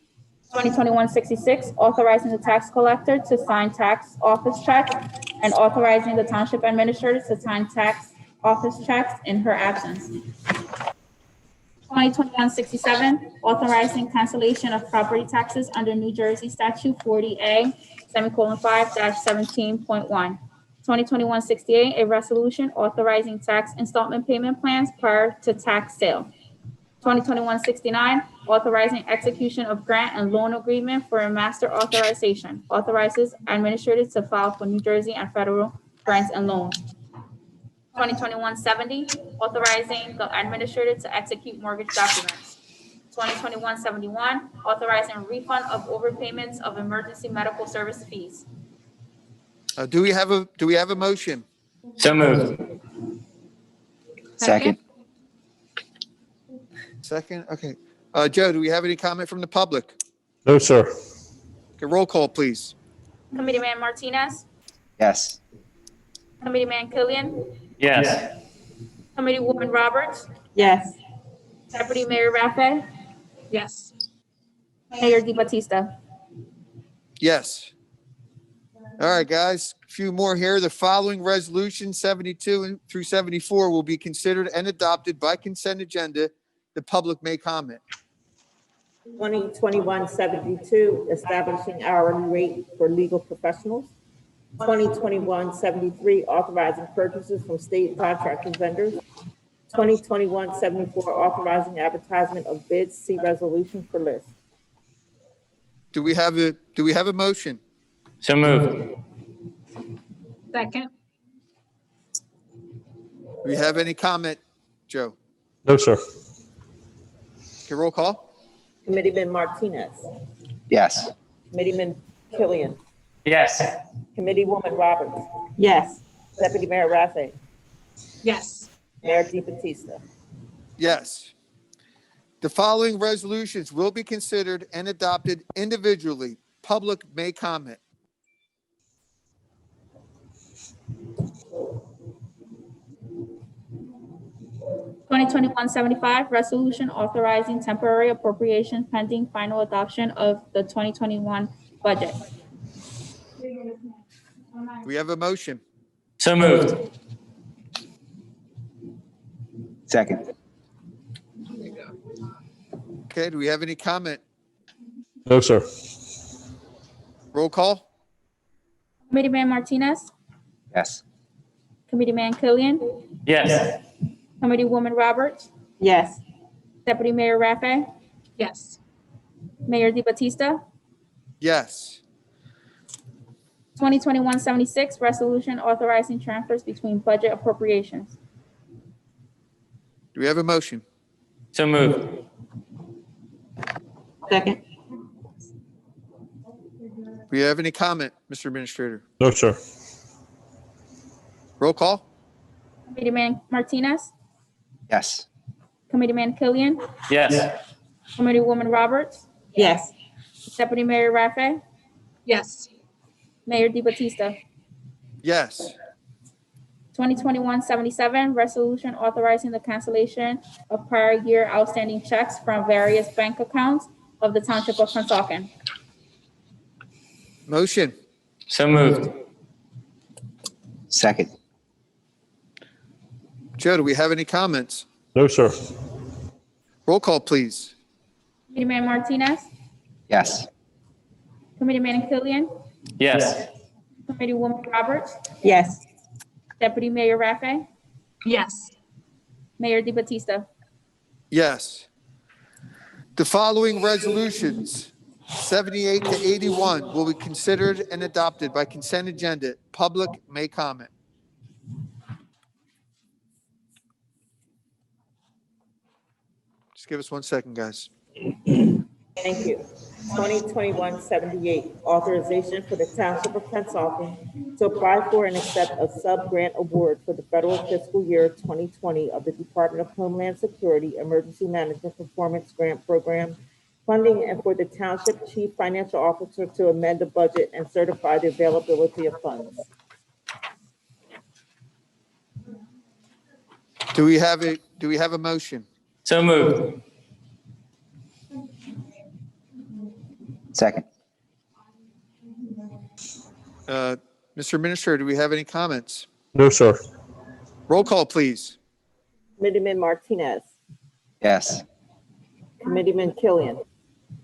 2021-66, authorizing the tax collector to sign tax office checks and authorizing the township administrator to sign tax office checks in her absence. 2021-67, authorizing cancellation of property taxes under New Jersey Statute 40A, ;5-17.1. 2021-68, a resolution authorizing tax installment payment plans prior to tax sale. 2021-69, authorizing execution of grant and loan agreement for a master authorization, authorizes administrator to file for New Jersey and federal grants and loans. 2021-70, authorizing the administrator to execute mortgage documents. 2021-71, authorizing refund of overpayments of emergency medical service fees. Do we have a motion? So moved. Second. Second? Okay. Joe, do we have any comment from the public? No, sir. Okay, roll call, please. Committeeman Martinez, Yes. Committeeman Killian, Yes. Committeewoman Roberts, Yes. Deputy Mayor Rafe, Yes. Mayor DiBattista. Yes. All right, guys, a few more here. The following resolutions, 72 through 74, will be considered and adopted by consent agenda. The public may comment. 2021-72, establishing hourly rate for legal professionals. 2021-73, authorizing purchases from state contracting vendors. 2021-74, authorizing advertisement of bids. See resolution for list. Do we have a motion? So moved. Second. Do we have any comment, Joe? No, sir. Okay, roll call. Committeeman Martinez. Yes. Committeeman Killian. Yes. Committeewoman Roberts. Yes. Deputy Mayor Rafe. Yes. Mayor DiBattista. Yes. The following resolutions will be considered and adopted individually. Public may comment. 2021-75, resolution authorizing temporary appropriations pending final adoption of the 2021 budget. We have a motion. So moved. Second. Okay, do we have any comment? No, sir. Roll call? Committeeman Martinez, Yes. Committeeman Killian, Yes. Committeewoman Roberts, Yes. Deputy Mayor Rafe, Yes. Mayor DiBattista. Yes. 2021-76, resolution authorizing transfers between budget appropriations. Do we have a motion? So moved. Second. Do we have any comment, Mr. Administrator? No, sir. Roll call? Committeeman Martinez, Yes. Committeeman Killian, Yes. Committeewoman Roberts, Yes. Deputy Mayor Rafe, Yes. Mayor DiBattista. Yes. 2021-77, resolution authorizing the cancellation of prior year outstanding checks from various bank accounts of the Township of Pennsauken. Motion? So moved. Second. Joe, do we have any comments? No, sir. Roll call, please. Committeeman Martinez, Yes. Committeeman Killian, Yes. Committeewoman Roberts, Yes. Deputy Mayor Rafe, Yes. Mayor DiBattista. Yes. The following resolutions, 78 to 81, will be considered and adopted by consent agenda. Public may comment. Just give us 1 second, guys. Thank you. 2021-78, authorization for the Township of Pennsauken to apply for and accept a sub-grant award for the federal fiscal year 2020 of the Department of Homeland Security Emergency Management Performance Grant Program funding, and for the Township Chief Financial Officer to amend the budget and certify the availability of funds. Do we have a motion? So moved. Second. Mr. Administrator, do we have any comments? No, sir. Roll call, please. Committeeman Martinez, Yes. Committeeman Killian,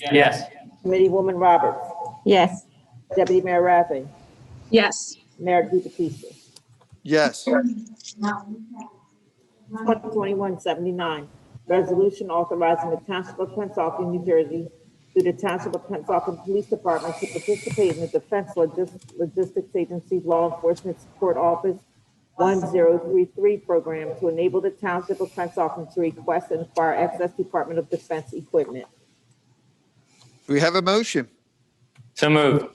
Yes. Committeewoman Roberts. Yes. Deputy Mayor Rafe, Yes. Mayor DiBattista. Yes. 2021-79, resolution authorizing the Township of Pennsauken, New Jersey, through the Township of Pennsauken Police Department to participate in the Defense Logistics Agency's Law Enforcement Support Office 1033 program to enable the Township of Pennsauken to request and acquire excess Department of Defense equipment. Do we have a motion? So moved.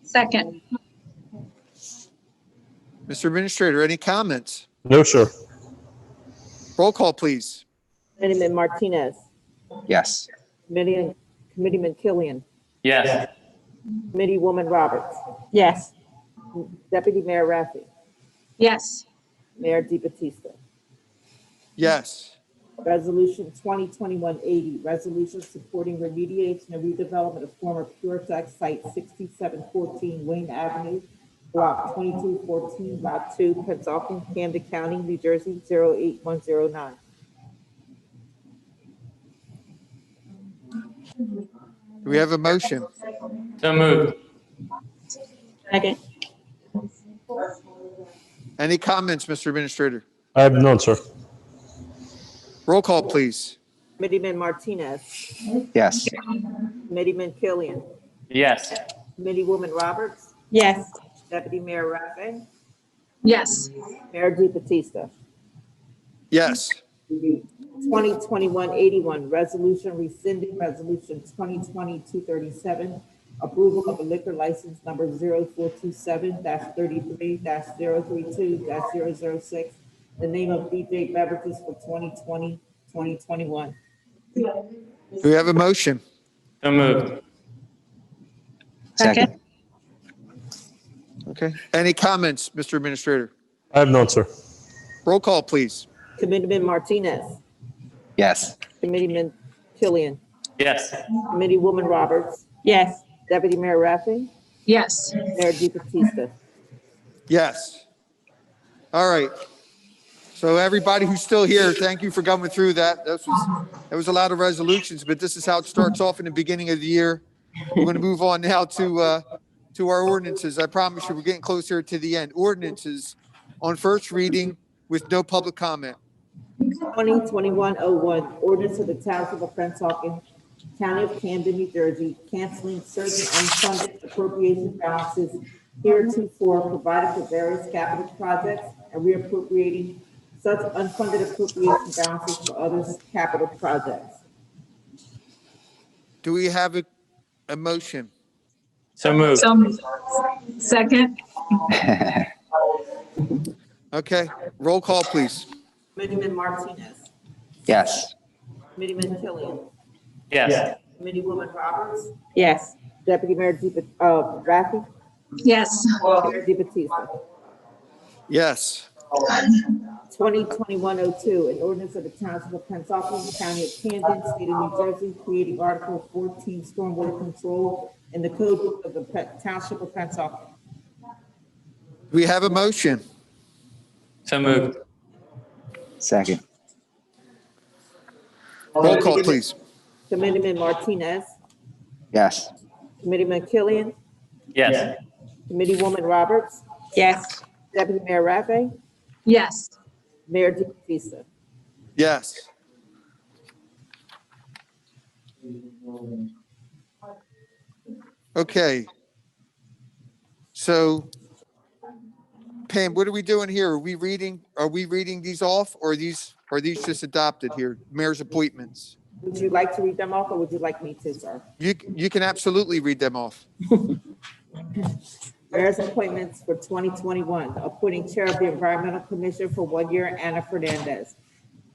Second. Mr. Administrator, any comments? No, sir. Roll call, please. Committeeman Martinez, Yes. Committeeman Killian, Yes. Committeewoman Roberts, Yes. Deputy Mayor Raffy, Yes. Mayor DeBattista. Yes. Resolution 2021-80, resolution supporting remediation and redevelopment of former PureTech site 6714 Wayne Avenue, block 2214, lot 2, Pennsauken, Camden County, New Jersey, 08109. Do we have a motion? So moved. Second. Any comments, Mr. Administrator? I have none, sir. Roll call, please. Committeeman Martinez, Yes. Committeeman Killian, Yes. Committeewoman Roberts, Yes. Deputy Mayor Raffay, Yes. Mayor DeBattista. Yes. 2021-81, resolution rescinding resolution 2020-237, approval of a liquor license number 0427-33-032-006, the name of DJ Beverages for 2020-2021. Do we have a motion? So moved. Second. Okay. Any comments, Mr. Administrator? I have none, sir. Roll call, please. Committeeman Martinez, Yes. Committeeman Killian, Yes. Committeewoman Roberts, Yes. Deputy Mayor Raffy, Yes. Mayor DeBattista. Yes. All right. So everybody who's still here, thank you for going through that. That was a lot of resolutions, but this is how it starts off in the beginning of the year. We're going to move on now to our ordinances. I promise you, we're getting closer to the end. Ordinances on first reading with no public comment. 2021-01, ordinance of the Township of Pennsauken, County of Camden, New Jersey, canceling certain unfunded appropriation balances heretofore provided for various capital projects and reappropriating such unfunded appropriation balances for other capital projects. Do we have a motion? So moved. Second. Okay. Roll call, please. Committeeman Martinez, Yes. Committeeman Killian, Yes. Committeewoman Roberts, Yes. Deputy Mayor Raffy, Yes. Mayor DeBattista. Yes. 2021-02, an ordinance of the Township of Pennsauken, County of Camden, State of New Jersey, creating Article 14 Stormwater Control in the Code Book of the Township of Pennsauken. Do we have a motion? So moved. Second. Roll call, please. Committeeman Martinez, Yes. Committeeman Killian, Yes. Committeewoman Roberts, Yes. Deputy Mayor Raffay, Yes. Mayor DeBattista. Yes. Okay. So Pam, what are we doing here? Are we reading these off or are these just adopted here? Mayor's appointments. Would you like to read them off or would you like me to, sir? You can absolutely read them off. Mayor's appointments for 2021, appointing Chair of the Environmental Commission for 1 year, Anna Fernandez.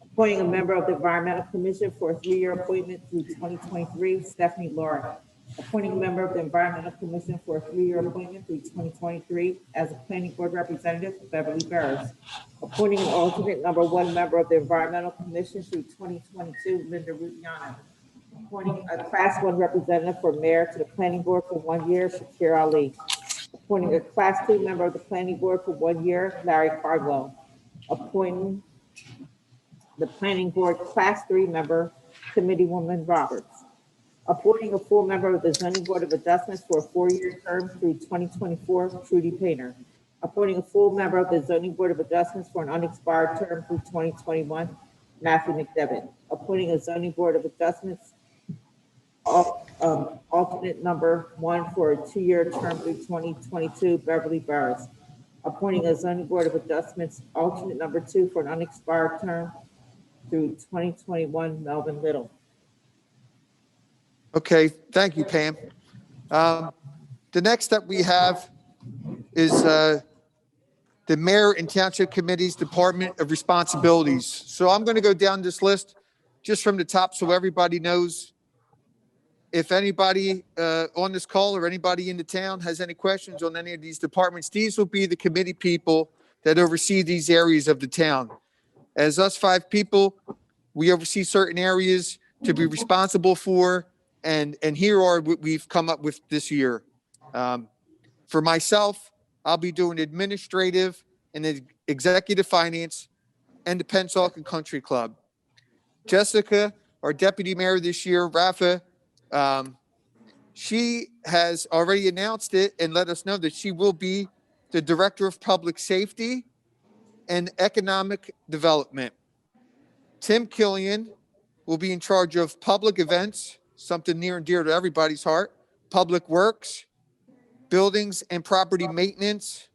Appointing a member of the Environmental Commission for a 3-year appointment through 2023, Stephanie Laura. Appointing a member of the Environmental Commission for a 3-year appointment through 2023 as a Planning Board Representative, Beverly Burris. Appointing an alternate #1 member of the Environmental Commission through 2022, Linda Rutiano. Appointing a Class 1 representative for Mayor to the Planning Board for 1 year, Shakir Ali. Appointing a Class 2 member of the Planning Board for 1 year, Larry Cardwell. Appointing the Planning Board Class 3 member, Committeewoman Roberts. Appointing a full member of the Zoning Board of Adjustments for a 4-year term through 2024, Trudy Painter. Appointing a full member of the Zoning Board of Adjustments for an unexpired term through 2021, Matthew McDevitt. Appointing a Zoning Board of Adjustments alternate number 1 for a 2-year term through 2022, Beverly Barris. Appointing a Zoning Board of Adjustments alternate number 2 for an unexpired term through 2021, Melvin Little. Okay, thank you, Pam. The next that we have is the Mayor and Township Committee's Department of Responsibilities. So I'm going to go down this list just from the top so everybody knows. If anybody on this call or anybody in the town has any questions on any of these departments, these will be the committee people that oversee these areas of the town. As us 5 people, we oversee certain areas to be responsible for, and here are what we've come up with this year. For myself, I'll be doing administrative and executive finance and the Pennsauken Country Club. Jessica, our deputy mayor this year, Rafa, she has already announced it and let us know that she will be the director of public safety and economic development. Tim Killian will be in charge of public events, something near and dear to everybody's heart, public works, buildings and property maintenance,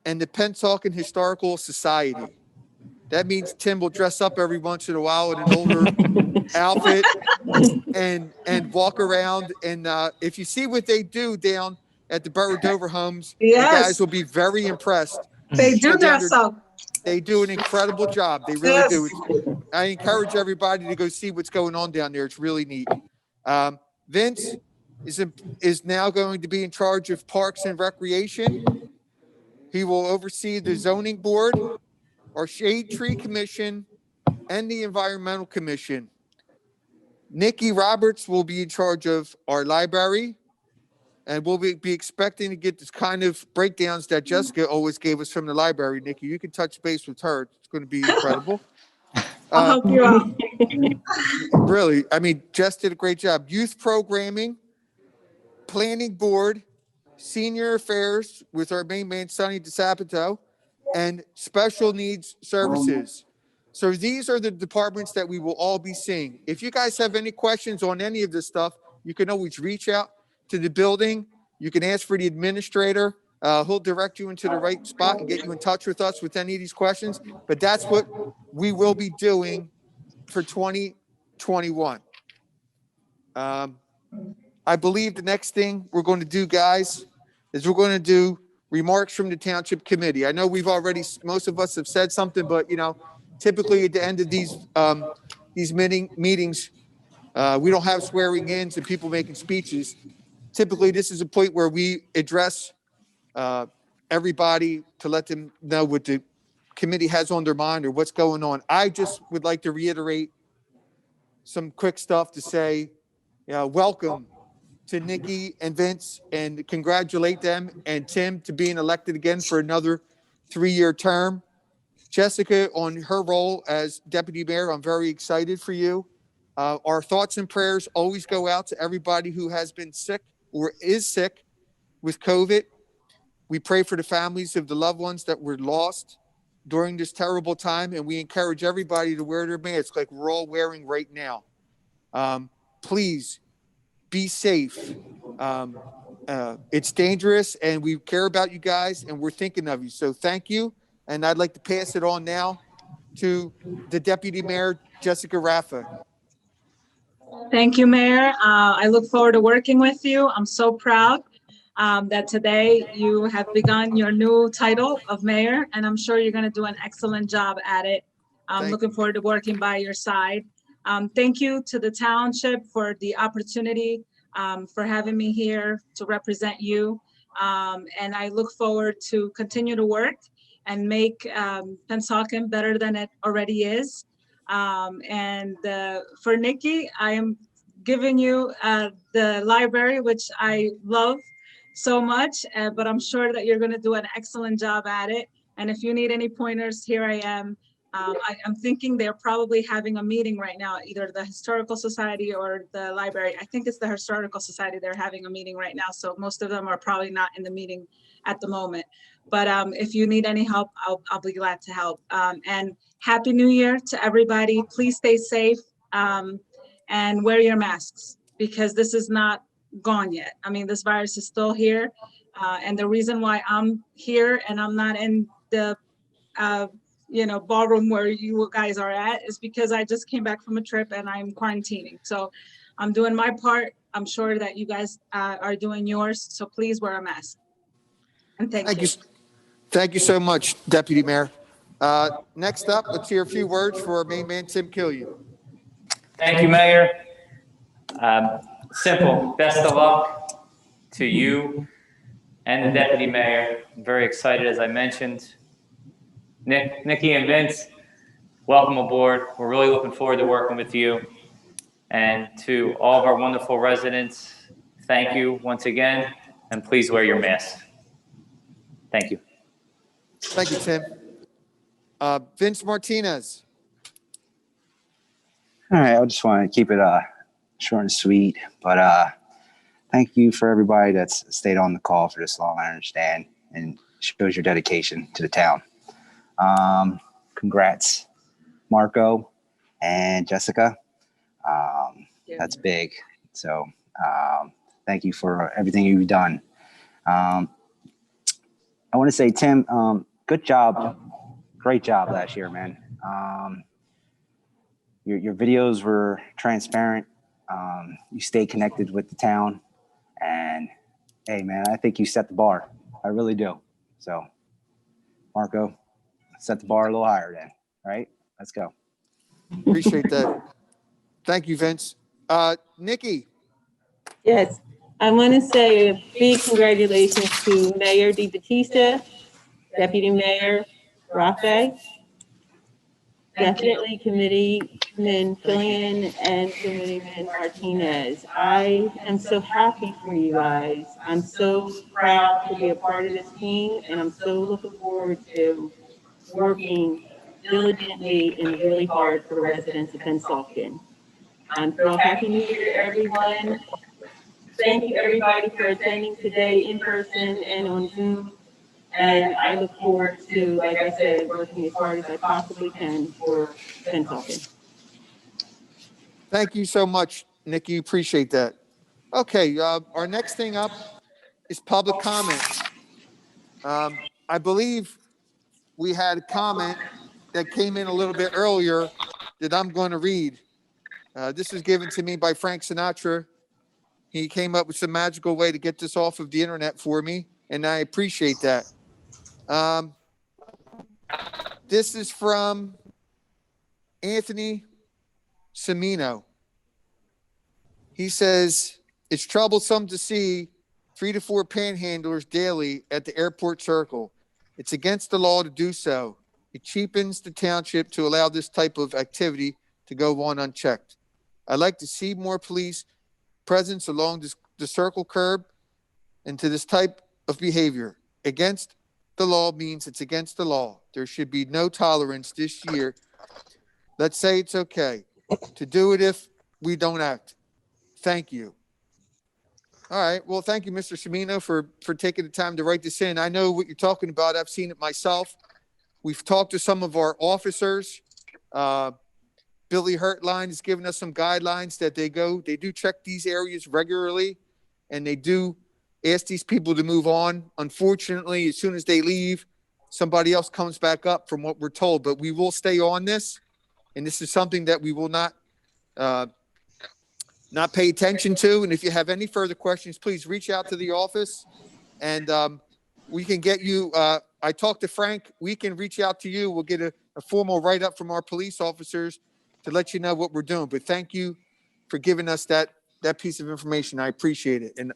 and the Pennsauken Historical Society. That means Tim will dress up every once in a while in an older outfit and walk around. And if you see what they do down at the Borough Dover homes, you guys will be very impressed. They do dress up. They do an incredible job. They really do. I encourage everybody to go see what's going on down there. It's really neat. Vince is now going to be in charge of Parks and Recreation. He will oversee the Zoning Board, our Shade Tree Commission, and the Environmental Commission. Nikki Roberts will be in charge of our library, and we'll be expecting to get this kind of breakdowns that Jessica always gave us from the library. Nikki, you can touch base with her. It's going to be incredible. I'll help you out. Really, I mean, Jess did a great job. Youth programming, planning board, senior affairs with our main man, Sonny DeSabato, and special needs services. So these are the departments that we will all be seeing. If you guys have any questions on any of this stuff, you can always reach out to the building. You can ask for the administrator. He'll direct you into the right spot and get you in touch with us with any of these questions. But that's what we will be doing for 2021. I believe the next thing we're going to do, guys, is we're going to do remarks from the Township Committee. I know we've already, most of us have said something, but typically at the end of these meetings, we don't have swearing ins and people making speeches. Typically, this is a point where we address everybody to let them know what the committee has on their mind or what's going on. I just would like to reiterate some quick stuff to say, welcome to Nikki and Vince, and congratulate them and Tim to being elected again for another 3-year term. Jessica, on her role as deputy mayor, I'm very excited for you. Our thoughts and prayers always go out to everybody who has been sick or is sick with COVID. We pray for the families of the loved ones that were lost during this terrible time, and we encourage everybody to wear their masks like we're all wearing right now. Please be safe. It's dangerous, and we care about you guys, and we're thinking of you. So thank you. And I'd like to pass it on now to the Deputy Mayor, Jessica Raffa. Thank you, Mayor. I look forward to working with you. I'm so proud that today you have begun your new title of mayor, and I'm sure you're going to do an excellent job at it. I'm looking forward to working by your side. Thank you to the township for the opportunity, for having me here to represent you. And I look forward to continue to work and make Pennsauken better than it already is. And for Nikki, I am giving you the library, which I love so much, but I'm sure that you're going to do an excellent job at it. And if you need any pointers, here I am. I'm thinking they're probably having a meeting right now, either the Historical Society or the library. I think it's the Historical Society. They're having a meeting right now. So most of them are probably not in the meeting at the moment. But if you need any help, I'll be glad to help. And Happy New Year to everybody. Please stay safe and wear your masks because this is not gone yet. I mean, this virus is still here. And the reason why I'm here and I'm not in the ballroom where you guys are at is because I just came back from a trip and I'm quarantining. So I'm doing my part. I'm sure that you guys are doing yours. So please wear a mask. And thank you. Thank you so much, Deputy Mayor. Next up, let's hear a few words for our main man, Tim Killian. Thank you, Mayor. Simple. Best of luck to you and the Deputy Mayor. I'm very excited, as I mentioned. Nikki and Vince, welcome aboard. We're really looking forward to working with you. And to all of our wonderful residents, thank you once again, and please wear your mask. Thank you. Thank you, Tim. Vince Martinez. All right, I just want to keep it short and sweet, but thank you for everybody that's stayed on the call for this long. I understand, and shows your dedication to the town. Congrats, Marco and Jessica. That's big. So thank you for everything you've done. I want to say, Tim, good job. Great job last year, man. Your videos were transparent. You stayed connected with the town. And hey, man, I think you set the bar. I really do. So, Marco, set the bar a little higher then, right? Let's go. Appreciate that. Thank you, Vince. Nikki. Yes, I want to say a big congratulations to Mayor DeBattista, Deputy Mayor Rafe, definitely Committeeman Killian and Committeeman Martinez. I am so happy for you guys. I'm so proud to be a part of this team, and I'm so looking forward to working diligently and really hard for the residents of Pennsauken. So Happy New Year to everyone. Thank you, everybody, for attending today in person and on Zoom. And I look forward to, like I said, working as hard as I possibly can for Pennsauken. Thank you so much, Nikki. Appreciate that. Okay, our next thing up is public comment. I believe we had a comment that came in a little bit earlier that I'm going to read. This was given to me by Frank Sinatra. He came up with some magical way to get this off of the internet for me, and I appreciate that. This is from Anthony Semino. He says, it's troublesome to see 3 to 4 panhandlers daily at the airport circle. It's against the law to do so. It cheapens the township to allow this type of activity to go on unchecked. I'd like to see more police presence along the circle curb and to this type of behavior. Against the law means it's against the law. There should be no tolerance this year. Let's say it's okay to do it if we don't act. Thank you. All right. Well, thank you, Mr. Semino, for taking the time to write this in. I know what you're talking about. I've seen it myself. We've talked to some of our officers. Billy Hurtline has given us some guidelines that they do check these areas regularly, and they do ask these people to move on. Unfortunately, as soon as they leave, somebody else comes back up from what we're told, but we will stay on this. And this is something that we will not pay attention to. And if you have any further questions, please reach out to the office and we can get you. I talked to Frank. We can reach out to you. We'll get a formal write-up from our police officers to let you know what we're doing. But thank you for giving us that piece of information. I appreciate it. And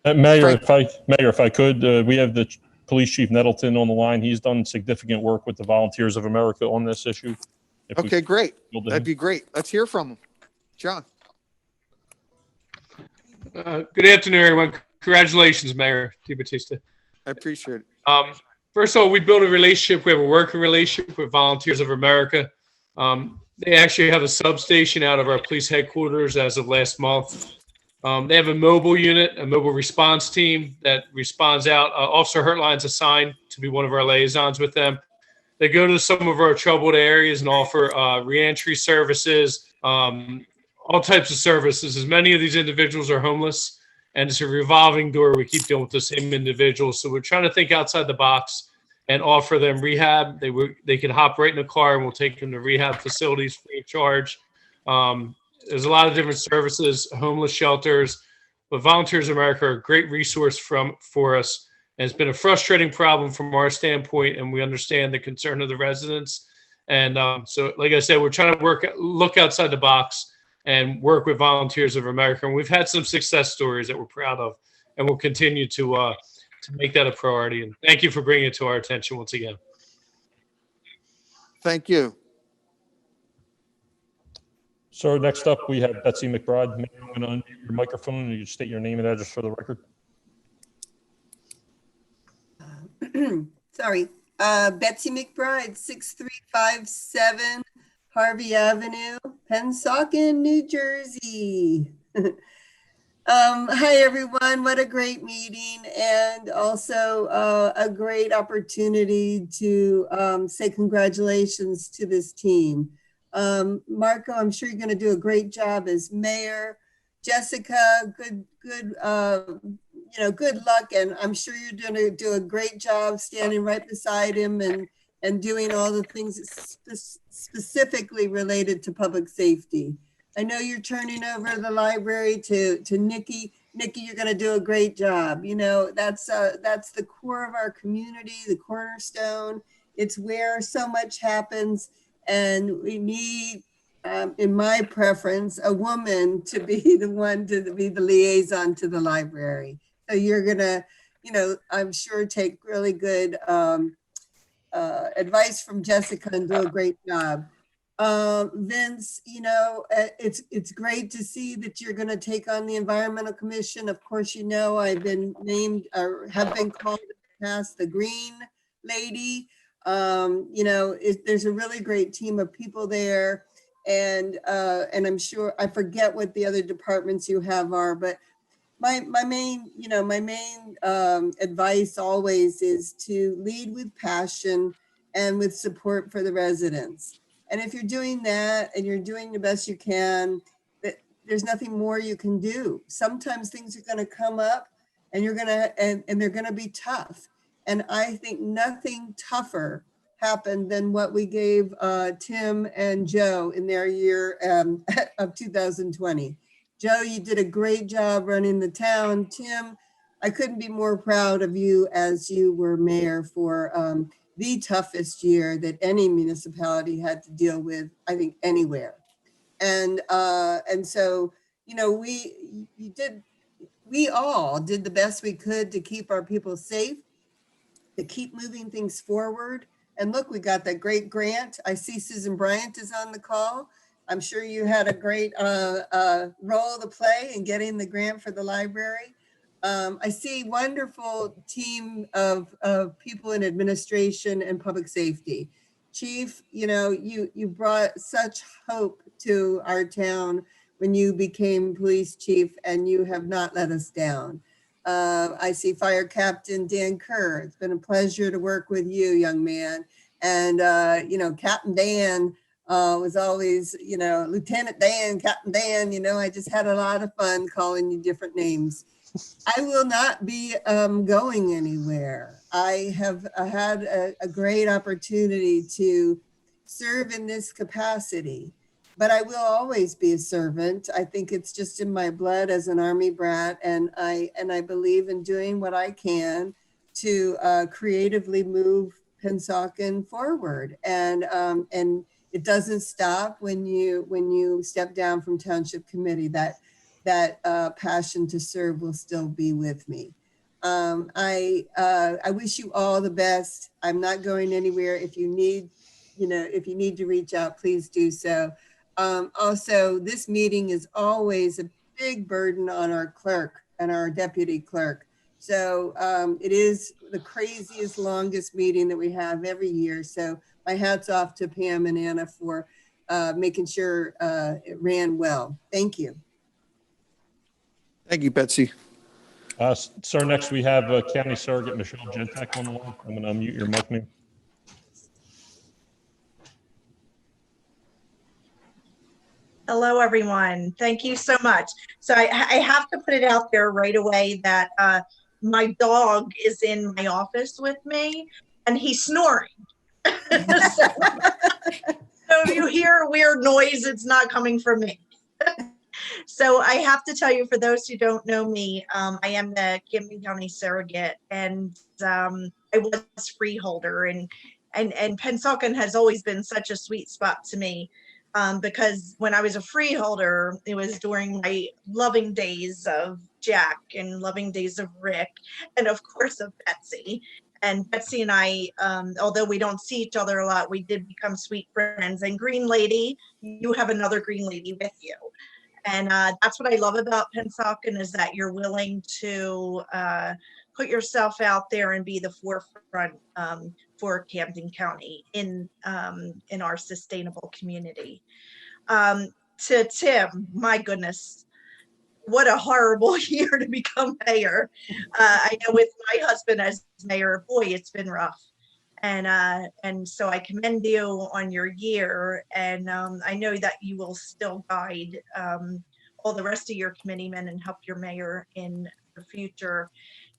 Mayor, Frank, if I could, we have the Police Chief Nettleton on the line. He's done significant work with the Volunteers of America on this issue. Okay, great. That'd be great. Let's hear from him. John. Good afternoon, everyone. Congratulations, Mayor DeBattista. I appreciate it. First of all, we build a relationship. We have a working relationship with Volunteers of America. They actually have a substation out of our police headquarters as of last month. They have a mobile unit, a mobile response team that responds out. Officer Hurtline's assigned to be one of our liaisons with them. They go to some of our troubled areas and offer reentry services, all types of services. As many of these individuals are homeless, and it's a revolving door. We keep dealing with the same individuals. So we're trying to think outside the box and offer them rehab. They can hop right in the car and we'll take them to rehab facilities free of charge. There's a lot of different services, homeless shelters, but Volunteers of America are a great resource for us. And it's been a frustrating problem from our standpoint, and we understand the concern of the residents. And so, like I said, we're trying to look outside the box and work with Volunteers of America. And we've had some success stories that we're proud of, and we'll continue to make that a priority. And thank you for bringing it to our attention once again. Thank you. So next up, we have Betsy McBride. Ma'am, I'm going to unmute your microphone and you state your name and address for the record. Sorry, Betsy McBride, 6357 Harvey Avenue, Pennsauken, New Jersey. Hi, everyone. What a great meeting, and also a great opportunity to say congratulations to this team. Marco, I'm sure you're going to do a great job as mayor. Jessica, good luck, and I'm sure you're going to do a great job standing right beside him and doing all the things specifically related to public safety. I know you're turning over the library to Nikki. Nikki, you're going to do a great job. You know, that's the core of our community, the cornerstone. It's where so much happens, and we need, in my preference, a woman to be the one to be the liaison to the library. So you're going to, I'm sure take really good advice from Jessica and do a great job. Vince, it's great to see that you're going to take on the Environmental Commission. Of course, I've been named or have been called in the past the Green Lady. There's a really great team of people there, and I'm sure I forget what the other departments you have are, but my main advice always is to lead with passion and with support for the residents. And if you're doing that and you're doing the best you can, there's nothing more you can do. Sometimes things are going to come up and they're going to be tough. And I think nothing tougher happened than what we gave Tim and Joe in their year of 2020. Joe, you did a great job running the town. Tim, I couldn't be more proud of you as you were mayor for the toughest year that any municipality had to deal with, I think, anywhere. And so, we all did the best we could to keep our people safe, to keep moving things forward. And look, we got that great grant. I see Susan Bryant is on the call. I'm sure you had a great role to play in getting the grant for the library. I see a wonderful team of people in administration and public safety. Chief, you brought such hope to our town when you became police chief, and you have not let us down. I see Fire Captain Dan Kerr. It's been a pleasure to work with you, young man. And, Captain Dan was always, Lieutenant Dan, Captain Dan, I just had a lot of fun calling you different names. I will not be going anywhere. I have had a great opportunity to serve in this capacity, but I will always be a servant. I think it's just in my blood as an Army brat, and I believe in doing what I can to creatively move Pennsauken forward. And it doesn't stop when you step down from township committee. That passion to serve will still be with me. I wish you all the best. I'm not going anywhere. If you need to reach out, please do so. Also, this meeting is always a big burden on our clerk and our deputy clerk. So it is the craziest, longest meeting that we have every year. So my hat's off to Pam and Anna for making sure it ran well. Thank you. Thank you, Betsy. Sir, next we have County Surrogate Michelle Gentek on the line. I'm going to unmute your mic, ma'am. Hello, everyone. Thank you so much. So I have to put it out there right away that my dog is in my office with me and he's snoring. So if you hear a weird noise, it's not coming from me. So I have to tell you, for those who don't know me, I am the Camden County Surrogate, and I was freeholder, and Pennsauken has always been such a sweet spot to me. Because when I was a freeholder, it was during my loving days of Jack and loving days of Rick, and of course of Betsy. And Betsy and I, although we don't see each other a lot, we did become sweet friends. And Green Lady, you have another Green Lady with you. And that's what I love about Pennsauken, is that you're willing to put yourself out there and be the forefront for Camden County in our sustainable community. To Tim, my goodness, what a horrible year to become mayor. I know with my husband as mayor, boy, it's been rough. And so I commend you on your year, and I know that you will still guide all the rest of your committeemen and help your mayor in the future.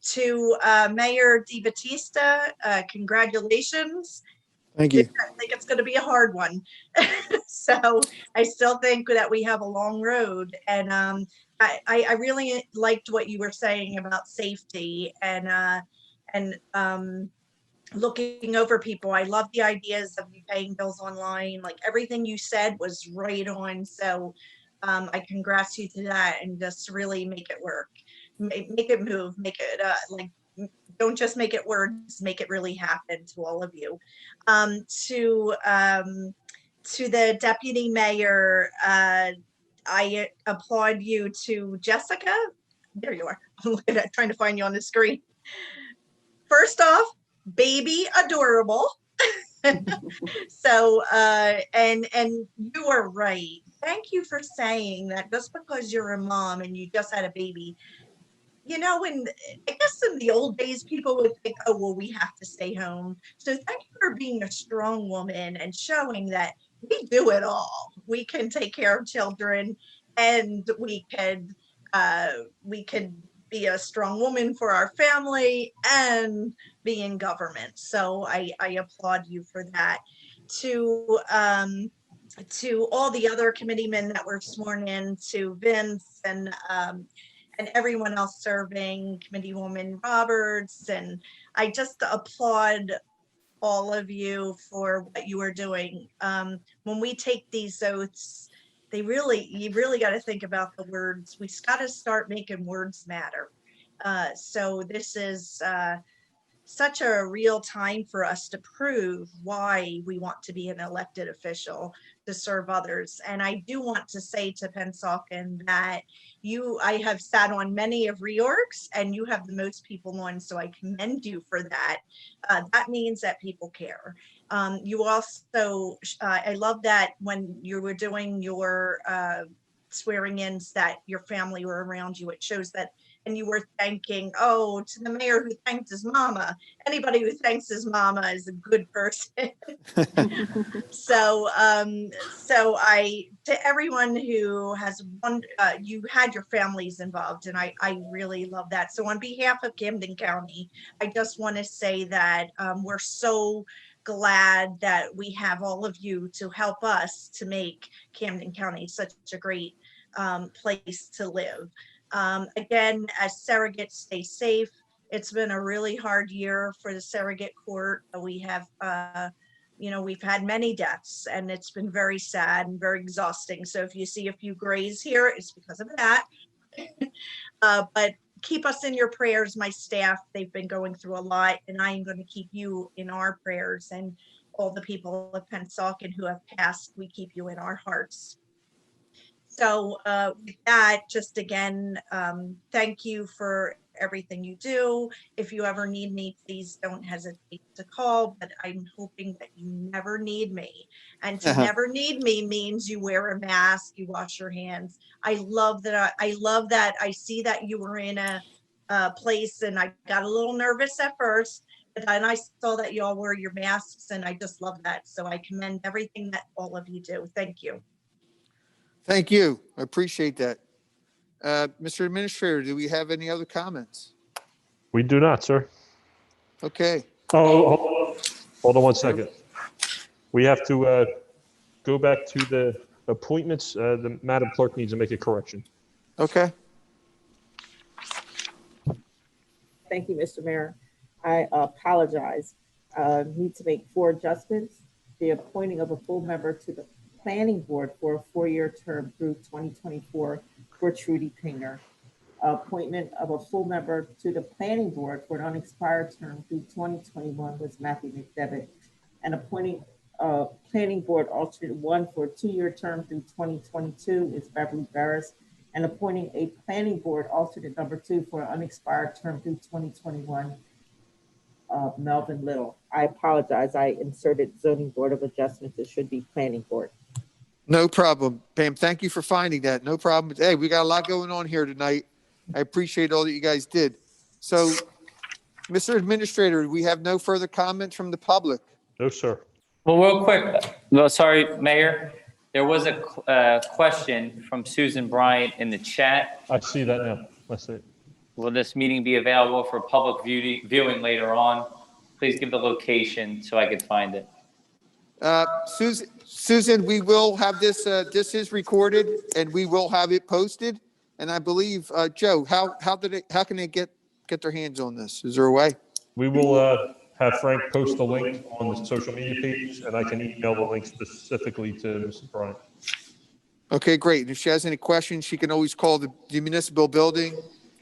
To Mayor DiBattista, congratulations. Thank you. I think it's going to be a hard one. So I still think that we have a long road, and I really liked what you were saying about safety and looking over people. I love the ideas of you paying bills online. Like, everything you said was right on. So I congrats you to that, and just really make it work, make it move, make it like, don't just make it words, make it really happen to all of you. To the deputy mayor, I applaud you. To Jessica, there you are. I'm trying to find you on the screen. First off, baby adorable. So and you are right. Thank you for saying that. Just because you're a mom and you just had a baby, you know, when I guess in the old days, people would think, oh, well, we have to stay home. So thank you for being a strong woman and showing that we do it all. We can take care of children, and we could be a strong woman for our family and be in government. So I applaud you for that. To all the other committeemen that were sworn in, to Vince and everyone else serving, Committeewoman Roberts, and I just applaud all of you for what you are doing. When we take these oaths, you really got to think about the words. We got to start making words matter. So this is such a real time for us to prove why we want to be an elected official to serve others. And I do want to say to Pennsauken that I have sat on many of reorgs, and you have the most people on, so I commend you for that. That means that people care. You also, I love that when you were doing your swearing ins, that your family were around you. It shows that. And you were thanking, to the mayor who thanked his mama. Anybody who thanks his mama is a good person. So to everyone who has you had your families involved, and I really love that. So on behalf of Camden County, I just want to say that we're so glad that we have all of you to help us to make Camden County such a great place to live. Again, as surrogates, stay safe. It's been a really hard year for the surrogate court. We have, we've had many deaths, and it's been very sad and very exhausting. So if you see a few grays here, it's because of that. But keep us in your prayers, my staff. They've been going through a lot, and I am going to keep you in our prayers, and all the people of Pennsauken who have passed, we keep you in our hearts. So with that, just again, thank you for everything you do. If you ever need me, please don't hesitate to call, but I'm hoping that you never need me. And to never need me means you wear a mask, you wash your hands. I love that. I love that. I see that you were in a place, and I got a little nervous at first, but then I saw that you all wear your masks, and I just love that. So I commend everything that all of you do. Thank you. Thank you. I appreciate that. Mr. Administrator, do we have any other comments? We do not, sir. Okay. Oh, hold on 1 second. We have to go back to the appointments. The Madam Clerk needs to make a correction. Okay. Thank you, Mr. Mayor. I apologize. Need to make 4 adjustments. The appointing of a full member to the Planning Board for a 4-year term through 2024 for Trudy Pinger. Appointment of a full member to the Planning Board for an unexpired term through 2021 was Matthew McDevitt. And appointing a Planning Board alternate 1 for a 2-year term through 2022 is Beverly Barris. And appointing a Planning Board alternate number 2 for an unexpired term through 2021, Melvin Little. I apologize. I inserted Zoning Board of Adjustments. It should be Planning Board. No problem. Pam, thank you for finding that. No problem. Hey, we got a lot going on here tonight. I appreciate all that you guys did. So, Mr. Administrator, we have no further comments from the public. No, sir. Well, real quick, well, sorry, Mayor, there was a question from Susan Bryant in the chat. I see that now. Let's see. Will this meeting be available for public viewing later on? Please give the location so I could find it. Susan, we will have this, this is recorded and we will have it posted. And I believe, Joe, how can they get their hands on this? Is there a way? We will have Frank post the link on the social media page, and I can email the link specifically to Mrs. Bryant. Okay, great. And if she has any questions, she can always call the municipal building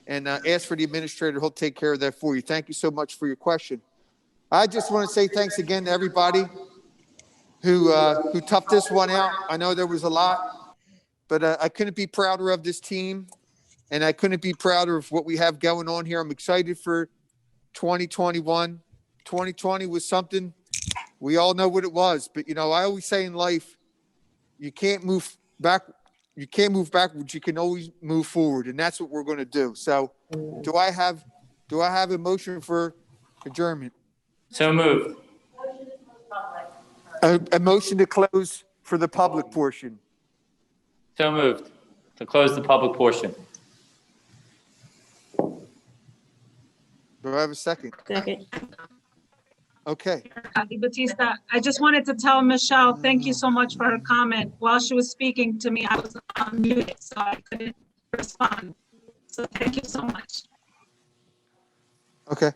and ask for the administrator. He'll take care of that for you. Thank you so much for your question. I just want to say thanks again to everybody who toughed this one out. I know there was a lot, but I couldn't be prouder of this team, and I couldn't be prouder of what we have going on here. I'm excited for 2021. 2020 was something, we all know what it was, but I always say in life, you can't move backwards, you can always move forward, and that's what we're going to do. So do I have a motion for adjournment? So moved. A motion to close for the public portion. So moved. To close the public portion. Do I have a second? Second. Okay. Kathy Batista, I just wanted to tell Michelle, thank you so much for her comment. While she was speaking to me, I was unmuted, so I couldn't respond. So thank you so much. Okay.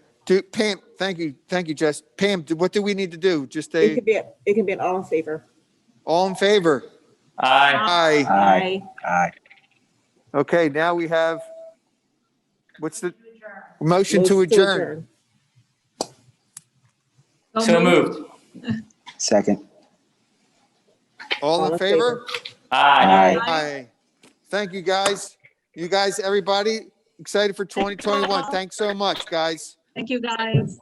Pam, thank you, Jess. Pam, what do we need to do? Just It can be an all in favor. all in favor? Aye. Aye. Aye. Okay, now we have, what's the motion to adjourn? So moved. Second. All in favor? Aye. Aye. Thank you, guys. You guys, everybody, excited for 2021. Thanks so much, guys. Thank you, guys.